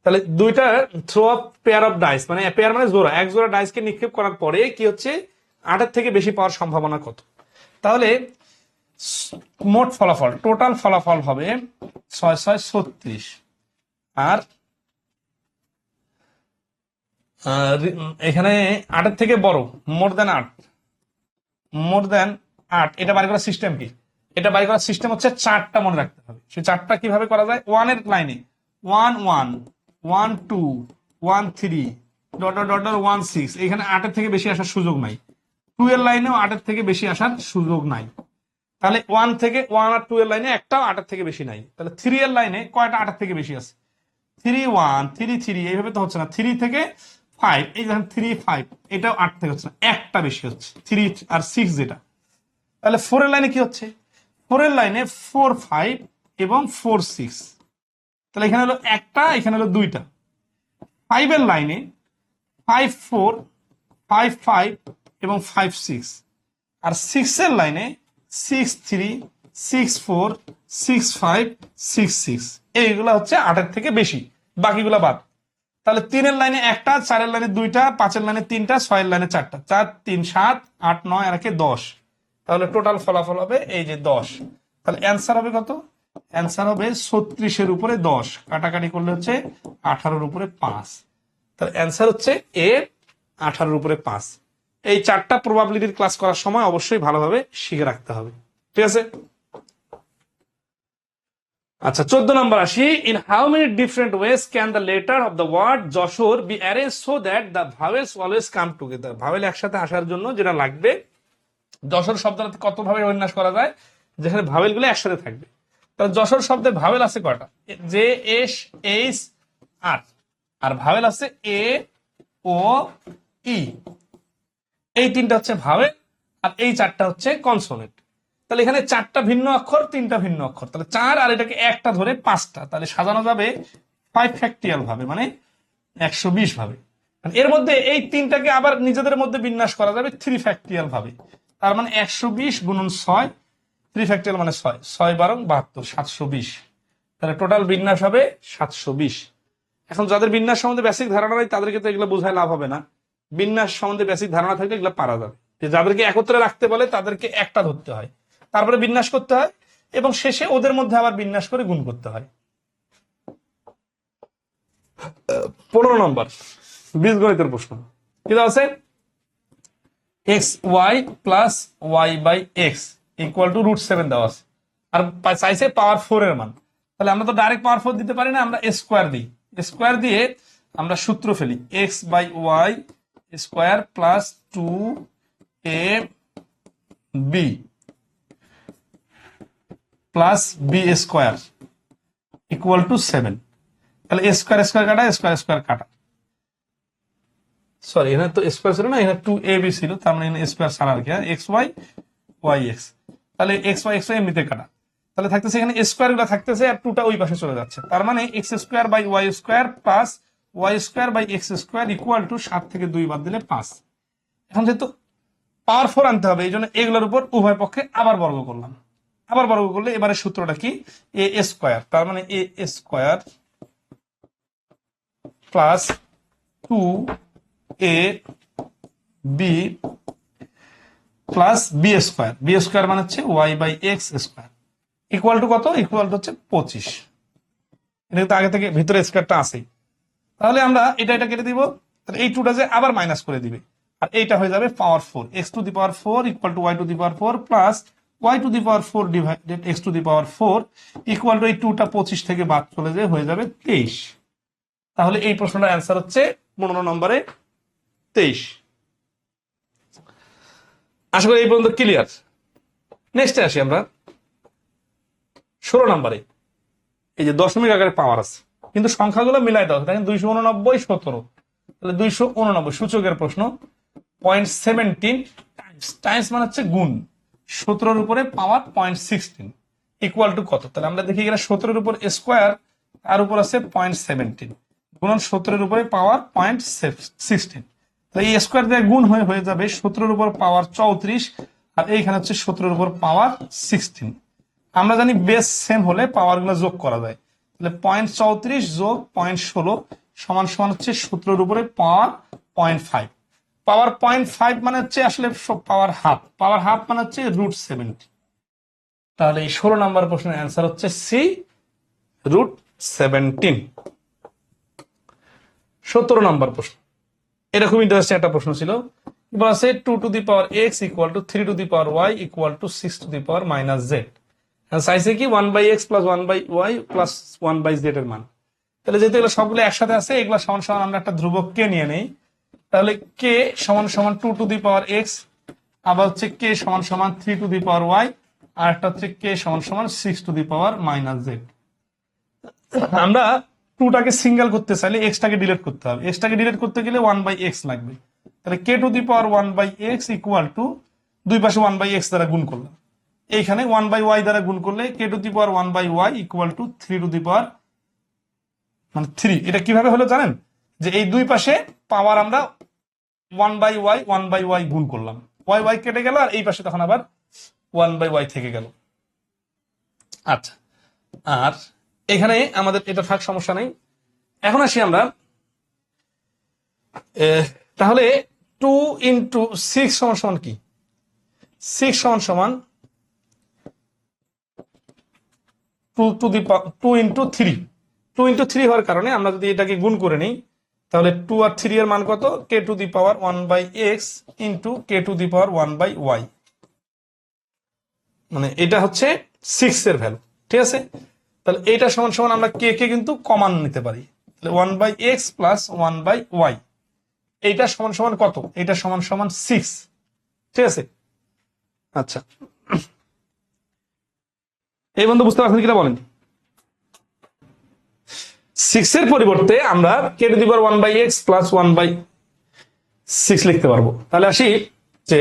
তাহলে দুইটা throw of pair of dice, মানে পেয়ার মানে জোড়া, এক জোড়া ডাইসকে নিক্ষেপ করার পরে কি হচ্ছে 8-এর থেকে বেশি পাওয়ার সম্ভাবনা কত? তাহলে মোট ফলাফল, টোটাল ফলাফল হবে 6 6 36, আর এখানে 8-এর থেকে বড় মোর দেন 8, মোর দেন 8, এটা বাড়ি করার সিস্টেম কি? এটা বাড়ি করার সিস্টেম হচ্ছে 4টা মনে রাখতে হবে। সেই 4টা কিভাবে করা যায়? 1 এর লাইনে 1 1 1 2 1 3 ডট ডট ডট 1 6, এখানে 8-এর থেকে বেশি আসার সুযোগ নাই। 2 এর লাইনেও 8-এর থেকে বেশি আসার সুযোগ নাই। তাহলে 1 থেকে 1 আর 2 এর লাইনে একটাও 8-এর থেকে বেশি নাই। তাহলে 3 এর লাইনে কয়টা 8-এর থেকে বেশি আছে? 3 1 3 3, এইভাবে তো হচ্ছে না। 3 থেকে 5, এই দেখেন 3 5, এটাও 8 থেকে হচ্ছে না, একটা বেশি হচ্ছে 3 আর 6 যেটা। তাহলে 4 এর লাইনে কি হচ্ছে? 4 এর লাইনে 4 5 এবং 4 6, তাহলে এখানে হলো একটা, এখানে হলো দুইটা। 5 এর লাইনে 5 4 5 5 এবং 5 6, আর 6 এর লাইনে 6 3 6, 4, 6, 5, 6, 6 এইগুলা হচ্ছে 8-এর থেকে বেশি, বাকিগুলা বাদ। তাহলে 3-এর লাইনে একটা, 4-এর লাইনে 2টা, 5-এর লাইনে 3টা, 6-এর লাইনে 4টা, 4, 3, 7, 8, 9 আর 10। তাহলে টোটাল ফলাফল হবে এই যে 10। তাহলে অ্যান্সার হবে কত? অ্যান্সার হবে 36-এর উপরে 10, কাটাকাটি করলে হচ্ছে 18-এর উপরে 5। তাহলে অ্যান্সার হচ্ছে এ, 18-এর উপরে 5। এই 4টা প্রবাবিলিটির ক্লাস করার সময় অবশ্যই ভালোভাবে শিখে রাখতে হবে, ঠিক আছে? আচ্ছা 14 নম্বর আসি। In how many different ways can the letter of the word Jessore be arrange so that the vowels always come together? Vowel একসাথে আসার জন্য যেটা লাগবে, যশোর শব্দটাতে কত ভাবে বিন্যাস করা যায় যেখানে ভাওয়েল গুলো একসাথে থাকবে। তাহলে যশোর শব্দে ভাওয়েল আছে কয়টা? জে, এস, এইচ, আর। আর ভাওয়েল আছে এ, ও, ই। এই 3টা হচ্ছে ভাওয়েল, আর এই 4টা হচ্ছে কনসোনেন্ট। তাহলে এখানে 4টা ভিন্ন অক্ষর, 3টা ভিন্ন অক্ষর, তাহলে 4 আর এটাকে একটা ধরে 5টা, তাহলে সাজানো যাবে 5 ফ্যাক্টরিয়াল ভাবে, মানে 120 ভাবে। এর মধ্যে এই 3টাকে আবার নিজেদের মধ্যে বিন্যাস করা যাবে 3 ফ্যাক্টরিয়াল ভাবে। তার মানে 120 গুণন 6, 3 ফ্যাক্টরিয়াল মানে 6, 6 12 72, 720। তাহলে টোটাল বিন্যাস হবে 720। এখন যাদের বিন্যাস সম্বন্ধে বেসিক ধারণা নাই তাদেরকে তো এগুলো বোঝায় লাভ হবে না। বিন্যাস সম্বন্ধে বেসিক ধারণা থাকলে এগুলো পারা যাবে। যে যাদেরকে একত্রে রাখতে বলে তাদেরকে একটা ধরতে হয়, তারপরে বিন্যাস করতে হয়, এবং শেষে ওদের মধ্যে আবার বিন্যাস করে গুণ করতে হয়। 15 নম্বর বীজগণিতের প্রশ্ন কি আছে? X Y plus Y by X equal to √7 দেওয়া আছে, আর চাইছে পাওয়ার 4 এর মান। তাহলে আমরা তো ডাইরেক্ট পাওয়ার 4 দিতে পারি না, আমরা স্কোয়ার দিই। স্কোয়ার দিয়ে আমরা সূত্র ফেলি, X by Y square plus 2ab plus B square equal to 7। তাহলে স্কোয়ার স্কোয়ার কাটা, স্কোয়ার স্কোয়ার কাটা, সরি এখানে তো স্কোয়ার ছিল না, এখানে 2ab ছিল, তার মানে এখানে স্কোয়ার ছাড়া আর কি, এক্স ওয়াই ওয়াই এক্স। তাহলে এক্স ওয়াই এমনিতে কাটা, তাহলে থাকতেছে এখানে স্কোয়ার গুলো থাকতেছে, আর 2টা ওই পাশে চলে যাচ্ছে। তার মানে X square by Y square plus Y square by X square equal to 7 থেকে 2 বাদ দিলে 5। এখন যেহেতু পাওয়ার 4 আনতে হবে, এই জন্য এগুলোর উপর উভয় পক্ষে আবার বর্গ করলাম। আবার বর্গ করলে এবারে সূত্রটা কি? এ স্কোয়ার, তার মানে A square plus 2ab plus B square, B square মানে হচ্ছে Y by X square equal to কত? ইকুয়াল টু হচ্ছে 25। এটা কিন্তু আগে থেকে ভিতরে স্কোয়ারটা আছেই। তাহলে আমরা এটা কেটে দিব, তাহলে এই 2টা যে আবার মাইনাস করে দিবে, আর এইটা হয়ে যাবে power 4, X to the power 4 equal to Y to the power 4 plus Y to the power 4 divided X to the power 4 equal to এই 2টা 25 থেকে বাদ চলে যায়, হয়ে যাবে 23। তাহলে এই প্রশ্নটার অ্যান্সার হচ্ছে 15 নম্বরে 23। আশা করি এই পর্যন্ত ক্লিয়ার। নেক্সটে আসি আমরা 16 নম্বরে। এই যে দশমিক আকারে পাওয়ার আছে, কিন্তু সংখ্যাগুলো মিলাই দেওয়া আছে, দেখেন 289, 17, তাহলে 289 সূচকের প্রশ্ন। 0.17 টাইমস মানে হচ্ছে গুণ, 17-এর উপরে পাওয়ার 0.16 ইকুয়াল টু কত? তাহলে আমরা দেখি এখানে 17-এর উপর স্কোয়ার, তার উপর আছে 0.17 গুণন 17-এর উপরে পাওয়ার 0.16। তাহলে এই স্কোয়ার দিয়ে গুণ হয়ে যাবে 17-এর উপর পাওয়ার 34, আর এইখানে হচ্ছে 17-এর উপর পাওয়ার 16। আমরা জানি বেস সেম হলে পাওয়ার গুলো যোগ করা যায়, তাহলে 0.34 যোগ 0.16 সমান সমান হচ্ছে 17-এর উপরে পাওয়ার 0.5। পাওয়ার 0.5 মানে হচ্ছে আসলে পাওয়ার হাফ, পাওয়ার হাফ মানে হচ্ছে √70। তাহলে এই 16 নম্বর প্রশ্নের অ্যান্সার হচ্ছে সি, √17। 17 নম্বর প্রশ্ন, এটা খুব ইন্টারেস্টিং একটা প্রশ্ন ছিল। বলা আছে 2 to the power X equal to 3 to the power Y equal to 6 to the power minus Z. চাইছে কি 1/x plus 1/y plus 1/z এর মান। তাহলে যেহেতু এগুলো সবগুলো একসাথে আছে, এগুলো সমান সমান আমরা একটা ধ্রুবক কে নিয়ে নেই। তাহলে কে সমান সমান 2 টু দি পাওয়ার এক্স, আবার হচ্ছে কে সমান সমান 3 টু দি পাওয়ার ওয়াই, আর একটা হচ্ছে কে সমান সমান 6 to the power minus Z. আমরা 2টাকে সিঙ্গেল করতে চাইলে এক্সটাকে ডিলিট করতে হবে, এক্সটাকে ডিলিট করতে গেলে 1/x লাগবে। তাহলে K to the power 1/x equal to দুই পাশে 1/x দ্বারা গুণ করলাম, এইখানে 1/y দ্বারা গুণ করলে K to the power 1/y equal to 3 to the power মানে 3। এটা কিভাবে হলো জানেন? যে এই দুই পাশে পাওয়ার আমরা 1/y গুণ করলাম, y কেটে গেল, আর এই পাশে তখন আবার 1/y থেকে গেল। আচ্ছা, আর এখানে আমাদের এটা থাক, সমস্যা নেই। এখন আসি আমরা, তাহলে 2 × 6 সমান সমান কি? 6 সমান সমান 2 × 3। 2 × 3 হওয়ার কারণে আমরা যদি এটাকে গুণ করে নিই, তাহলে 2 আর 3 এর মান কত? k⁴ 1/x × k⁴ 1/y, মানে এটা হচ্ছে 6 এর ভ্যালু। ঠিক আছে, তাহলে এটা সমান সমান আমরা কে কে কিন্তু কমান নিতে পারি, তাহলে 1/x + 1/y, এইটা সমান সমান কত? এটা সমান সমান 6। ঠিক আছে, আচ্ছা, এই বন্ধু বুঝতে পারছেন কিনা বলেন? 6 এর পরিবর্তে আমরা k⁴ 1/x + 1/6 লিখতে পারবো। তাহলে আসি যে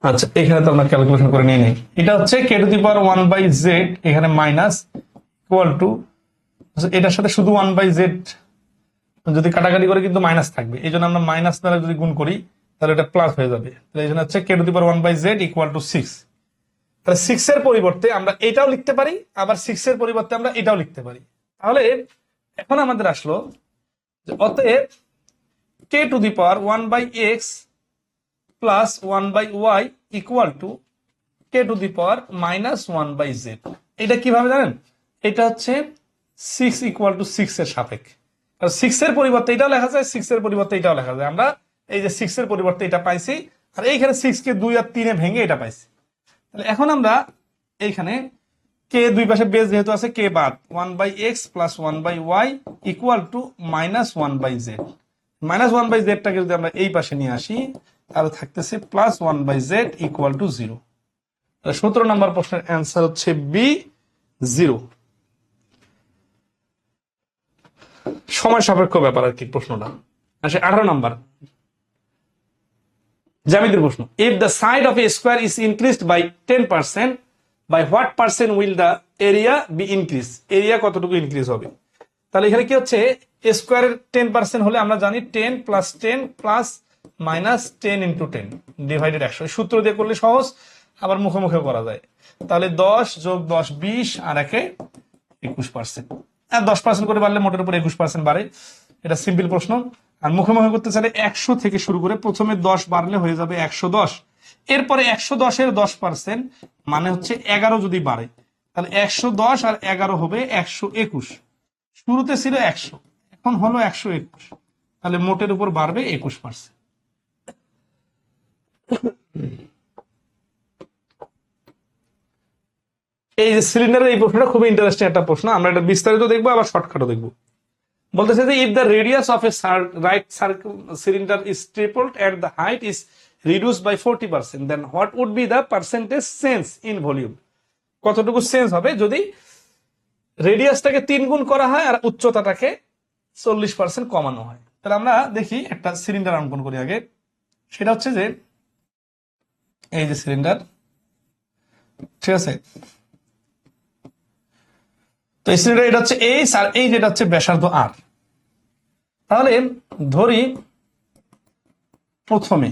আচ্ছা, এখানে তো আমরা ক্যালকুলেশন করে নিয়ে নেই। এটা হচ্ছে k⁴ 1/z, এখানে মাইনাস ইকুয়াল টু, এটার সাথে শুধু 1/z যদি কাটাকাটি করে কিন্তু মাইনাস থাকবে, এই জন্য আমরা মাইনাস দ্বারা যদি গুণ করি তাহলে এটা প্লাস হয়ে যাবে। তাহলে এই জন্য হচ্ছে k⁴ 1/z = 6। তাহলে 6 এর পরিবর্তে আমরা এটাও লিখতে পারি, আবার 6 এর পরিবর্তে আমরা এটাও লিখতে পারি। তাহলে এখন আমাদের আসলো যে অতএব k⁴ 1/x + 1/y = k⁴ -1/z। এটা কিভাবে জানেন? এটা হচ্ছে 6 = 6 এর সাপেক্ষে। 6 এর পরিবর্তে এটাও লেখা যায়, 6 এর পরিবর্তে এটাও লেখা যায়। আমরা এই যে 6 এর পরিবর্তে এটা পাইছি, আর এইখানে 6 কে 2 আর 3 এ ভেঙে এটা পাইছি। তাহলে এখন আমরা এইখানে কে দুই পাশে বেস যেহেতু আছে, কে বাদ 1/x + 1/y = -1/z। -1/z টাকে যদি আমরা এই পাশে নিয়ে আসি, তাহলে থাকতেছে +1/z = 0। 17 নম্বর প্রশ্নের অ্যান্সার হচ্ছে বি, 0। সময় সাপেক্ষ ব্যাপার আর কি প্রশ্নটা। আসে 18 নম্বর জ্যামিতির প্রশ্ন। If the side of a square is increased by 10%, by what percent will the area be increase? Area কতটুকু ইনক্রিজ হবে? তাহলে এখানে কি হচ্ছে, স্কোয়ারের 10% হলে আমরা জানি 10 + 10 ± 10 × 10 ডিভাইডেড 100। সূত্র দিয়ে করলে সহজ, আবার মুখে মুখে করা যায়। তাহলে 10 + 10 20, আর একে 21%। আর 10% করে বাড়লে মোটের উপর 21% বাড়ে। এটা সিম্পল প্রশ্ন। আর মুখে মুখে করতে চাইলে 100 থেকে শুরু করে প্রথমে 10 বাড়লে হয়ে যাবে 110, এরপরে 110 এর 10% মানে হচ্ছে 11 যদি বাড়ে, তাহলে 110 আর 11 হবে 121। শুরুতে ছিল 100, এখন হলো 121, তাহলে মোটের উপর বাড়বে 21%। এই যে সিলিন্ডারের এই প্রশ্নটা খুবই ইন্টারেস্টিং একটা প্রশ্ন। আমরা এটা বিস্তারিত দেখবো, আবার শর্টকাটও দেখবো। বলতেছে যে if the radius of a right cylinder is tripled and the height is reduced by 40%, then what would be the percentage change in volume? কতটুকু চেঞ্জ হবে যদি রেডিয়াসটাকে 3 গুণ করা হয় আর উচ্চতাটাকে 40% কমানো হয়? তাহলে আমরা দেখি একটা সিলিন্ডার অঙ্কন করি আগে। সেটা হচ্ছে যে এই যে সিলিন্ডার, ঠিক আছে, তো এই সিলিন্ডার এটা হচ্ছে এইচ, আর এই যেটা হচ্ছে ব্যাসার্ধ আর। তাহলে ধরি প্রথমে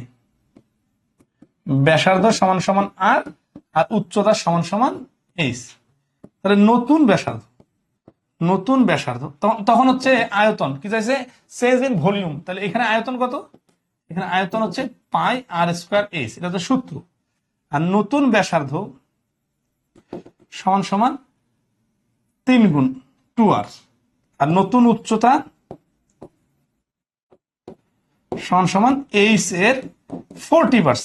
ব্যাসার্ধ সমান সমান আর, আর উচ্চতা সমান সমান এইচ। তাহলে নতুন ব্যাসার্ধ তখন হচ্ছে আয়তন কি চাইছে, চেঞ্জ ইন ভলিউম। তাহলে এখানে আয়তন কত? এখানে আয়তন হচ্ছে πr²h, এটা হচ্ছে সূত্র। আর নতুন ব্যাসার্ধ সমান সমান 3 গুণ 2r, আর নতুন উচ্চতা সমান সমান এইচ এর 40%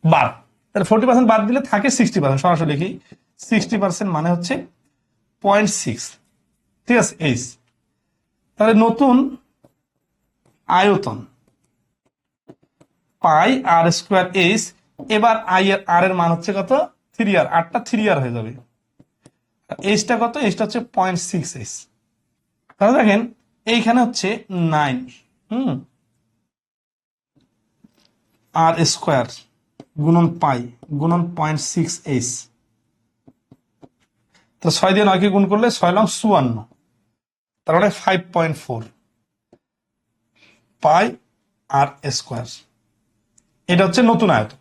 বাদ। তাহলে 40% বাদ দিলে থাকে 60%। সরাসরি লিখি 60% মানে হচ্ছে 0.6, ঠিক আছে, এইচ। তাহলে নতুন আয়তন πr²h, এবার আর এর মান হচ্ছে কত, 3r, আরটা 3r হয়ে যাবে। এইচটা কত? এইচটা হচ্ছে 0.6h। তাহলে দেখেন এইখানে হচ্ছে 9 r² গুণন পাই গুণন 0.6h। তো 6 দিয়ে 9 কে গুণ করলে 6 লং 54, তার মানে 5.4 পাই আর স্কোয়ার। এটা হচ্ছে নতুন আয়তন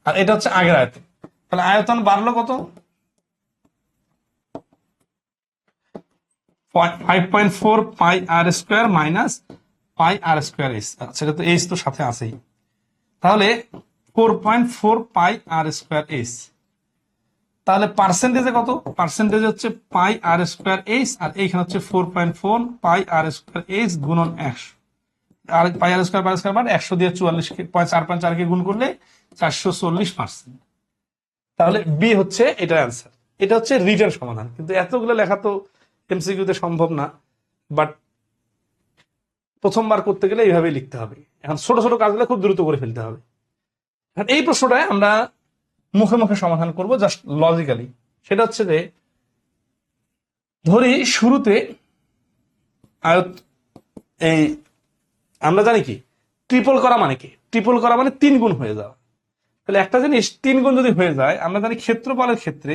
আর এটা হচ্ছে আগের আয়তন। তাহলে আয়তন বাড়লো কত? 5.4 পাই আর স্কোয়ার মাইনাস পাই আর স্কোয়ার এইচ। সেটা তো এইচ তো সাথে আছেই। তাহলে 4.4 পাই আর স্কোয়ার এইচ। তাহলে পার্সেন্টেজে কত? পার্সেন্টেজ হচ্ছে পাই আর স্কোয়ার এইচ আর এইখানে হচ্ছে 4.4 পাই আর স্কোয়ার এইচ গুণন 100। আর পাই আর স্কোয়ার পাই স্কোয়ার বার 100 দিয়ে 44.4 কে গুণ করলে 440%। তাহলে বি হচ্ছে এটার অ্যান্সার। এটা হচ্ছে রিটেন সমাধান, কিন্তু এতগুলো লেখা তো এমসিকিউতে সম্ভব না, বাট প্রথমবার করতে গেলে এইভাবেই লিখতে হবে। এখন ছোট ছোট কাজগুলো খুব দ্রুত করে ফেলতে হবে। এই প্রশ্নটা আমরা মুখে মুখে সমাধান করব জাস্ট লজিক্যালি। সেটা হচ্ছে যে ধরি শুরুতে আয়ত, এই আমরা জানি কি ট্রিপল করা মানে কি? ট্রিপল করা মানে 3 গুণ হয়ে যাওয়া। তাহলে একটা জিনিস 3 গুণ যদি হয়ে যায়, আমরা জানি ক্ষেত্রফলের ক্ষেত্রে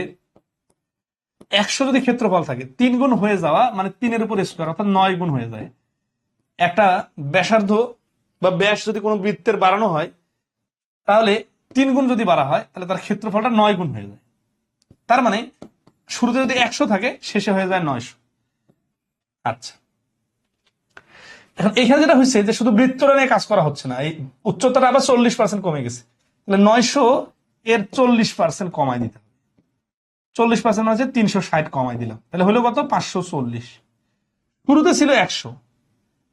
100 যদি ক্ষেত্রফল থাকে 3 গুণ হয়ে যাওয়া মানে 3 উপর স্কোয়ার, অর্থাৎ 9 গুণ হয়ে যায়। একটা ব্যাসার্ধ বা ব্যাস যদি কোনো বৃত্তের বাড়ানো হয়, তাহলে 3 গুণ যদি বাড়া হয় তাহলে তার ক্ষেত্রফলটা 9 গুণ হয়ে যায়। তার মানে শুরুতে যদি 100 থাকে শেষে হয়ে যায় 900। আচ্ছা, এখন এখানে যেটা হয়েছে যে শুধু বৃত্তটা নিয়ে কাজ করা হচ্ছে না, এই উচ্চতাটা আবার 40% কমে গেছে। তাহলে 900 এর 40% কমাই দিতে হবে। 40% আছে 360 কমাই দিলাম, তাহলে হলো কত? 540। শুরুতে ছিল 100,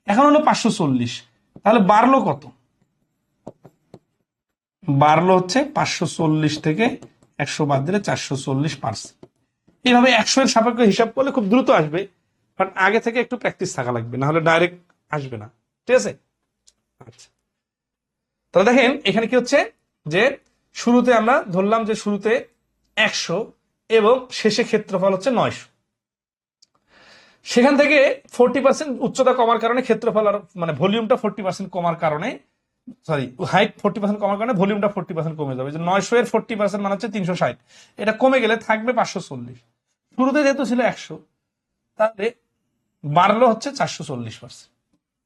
এখন হলো 540। তাহলে বাড়লো কত? বাড়লো হচ্ছে 540 থেকে 100 বাদ দিলে 440%। এইভাবে 100 এর সাপেক্ষে হিসাব করলে খুব দ্রুত আসবে, বাট আগে থেকে একটু প্র্যাকটিস থাকা লাগবে, না হলে ডাইরেক্ট আসবে না। ঠিক আছে? আচ্ছা, তাহলে দেখেন এখানে কি হচ্ছে যে শুরুতে আমরা ধরলাম যে শুরুতে 100 এবং শেষে ক্ষেত্রফল হচ্ছে 900। সেখান থেকে 40% উচ্চতা কমার কারণে ক্ষেত্রফল আর মানে ভলিউমটা 40% কমার কারণে, সরি হাইট 40% কমার কারণে ভলিউমটা 40% কমে যাবে। যে 900 এর 40% মানে হচ্ছে 360, এটা কমে গেলে থাকবে 540। শুরুতে যেহেতু ছিল 100, তাহলে বাড়লো হচ্ছে 440%।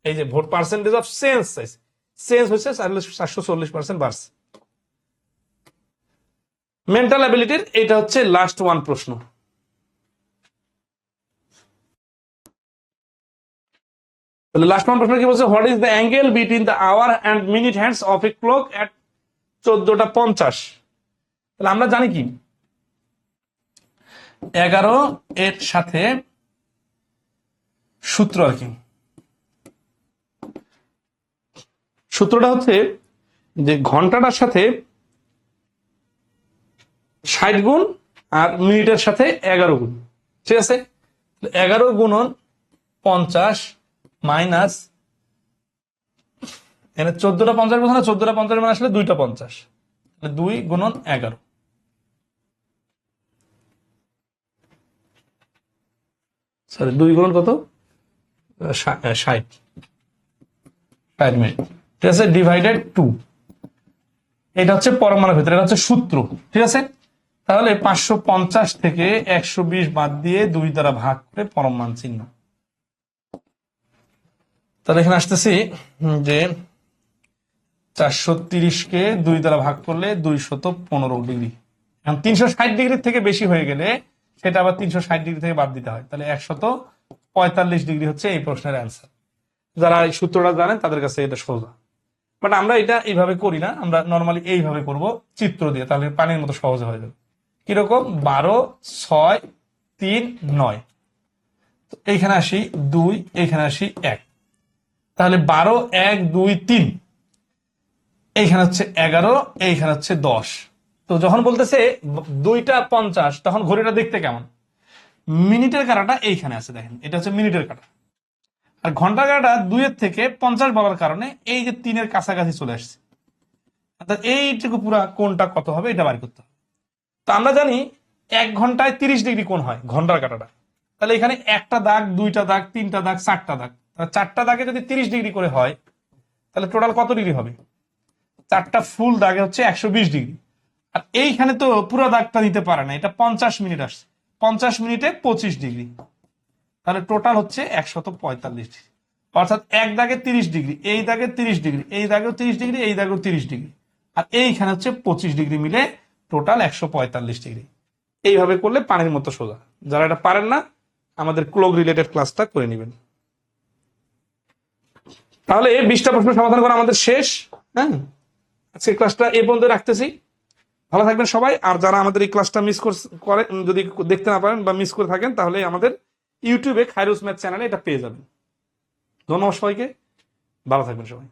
এই যে ভোট পার্সেন্টেজ অফ চেঞ্জ হচ্ছে 440% বাড়ছে। মেন্টাল অ্যাবিলিটির এটা হচ্ছে লাস্ট ওয়ান প্রশ্ন। তাহলে লাস্ট ওয়ান প্রশ্ন কি বলছে? What is the angle between the hour and minute hands of a clock at 14:50? তাহলে আমরা জানি কি 11 এর সাথে সূত্র আর কি, সূত্রটা হচ্ছে যে ঘন্টাটার সাথে 60 গুণ আর মিনিটের সাথে 11 গুণ। ঠিক আছে? 11 গুণন 50 মাইনাস, এখানে 14টা 50 বলছে না, 14টা 50 মানে আসলে 2টা 50, 2 গুণন 11, সরি 2 গুণন কত? 60 মিনিট। ঠিক আছে? ডিভাইডেড 2। এটা হচ্ছে পরমাণুর ভিতরে, এটা হচ্ছে সূত্র। ঠিক আছে? তাহলে 550 থেকে 120 বাদ দিয়ে 2 দ্বারা ভাগ করে পরমাণু চিহ্ন। তাহলে এখানে আসতেছি যে 430 কে 2 দ্বারা ভাগ করলে 215 ডিগ্রি। এখন 360 ডিগ্রির থেকে বেশি হয়ে গেলে সেটা আবার 360 ডিগ্রি থেকে বাদ দিতে হয়, তাহলে 145 ডিগ্রি হচ্ছে এই প্রশ্নের অ্যান্সার। যারা এই সূত্রটা জানেন তাদের কাছে এটা সোজা, বাট আমরা এটা এইভাবে করি না, আমরা নর্মালি এইভাবে করব চিত্র দিয়ে, তাহলে পানির মতো সহজে হয়ে যাবে। কিরকম? 12, 6, 3, 9। এইখানে আসি 2, এইখানে আসি 1, তাহলে 12, 1, 2, 3, এইখানে হচ্ছে 11, এইখানে হচ্ছে 10। তো যখন বলতেছে 2টা 50, তখন ঘড়িটা দেখতে কেমন? মিনিটের কাঁটাটা এইখানে আছে, দেখেন এটা হচ্ছে মিনিটের কাঁটা, আর ঘন্টার কাঁটাটা 2 এর থেকে 50 বলার কারণে এই যে 3-এর কাছাকাছি চলে আসছে, অর্থাৎ এইটুকু পুরা কোণটা কত হবে এটা বাড়ি করতে হবে। তো আমরা জানি 1 ঘন্টায় 30 ডিগ্রি কোণ হয় ঘন্টার কাঁটাটা। তাহলে এখানে একটা দাগ, 2টা দাগ, 3টা দাগ, 4টা দাগ, 4টা দাগে যদি 30 ডিগ্রি করে হয় তাহলে টোটাল কত ডিগ্রি হবে? 4টা ফুল দাগে হচ্ছে 120 ডিগ্রি। আর এইখানে তো পুরো দাগটা দিতে পারে না, এটা 50 মিনিট আসছে, 50 মিনিটে 25 ডিগ্রি, তাহলে টোটাল হচ্ছে 145 ডিগ্রি। অর্থাৎ এক দাগে 30 ডিগ্রি, এই দাগে 30 ডিগ্রি, এই দাগেও 30 ডিগ্রি, এই দাগেও 30 ডিগ্রি, আর এইখানে হচ্ছে 25 ডিগ্রি, মিলে টোটাল 145 ডিগ্রি। এইভাবে করলে পানির মতো সোজা। যারা এটা পারেন না আমাদের ক্লক রিলেটেড ক্লাসটা করে নেবেন। তাহলে 20টা প্রশ্ন সমাধান করা আমাদের শেষ। হ্যাঁ, আজকের ক্লাসটা এই পর্যন্ত রাখতেছি। ভালো থাকবেন সবাই। আর যারা আমাদের এই ক্লাসটা মিস করে, যদি দেখতে না পারেন বা মিস করে থাকেন, তাহলে আমাদের ইউটিউবে খায়রুজ ম্যাথ চ্যানেলে এটা পেয়ে যাবেন। ধন্যবাদ সবাইকে, ভালো থাকবেন সবাই।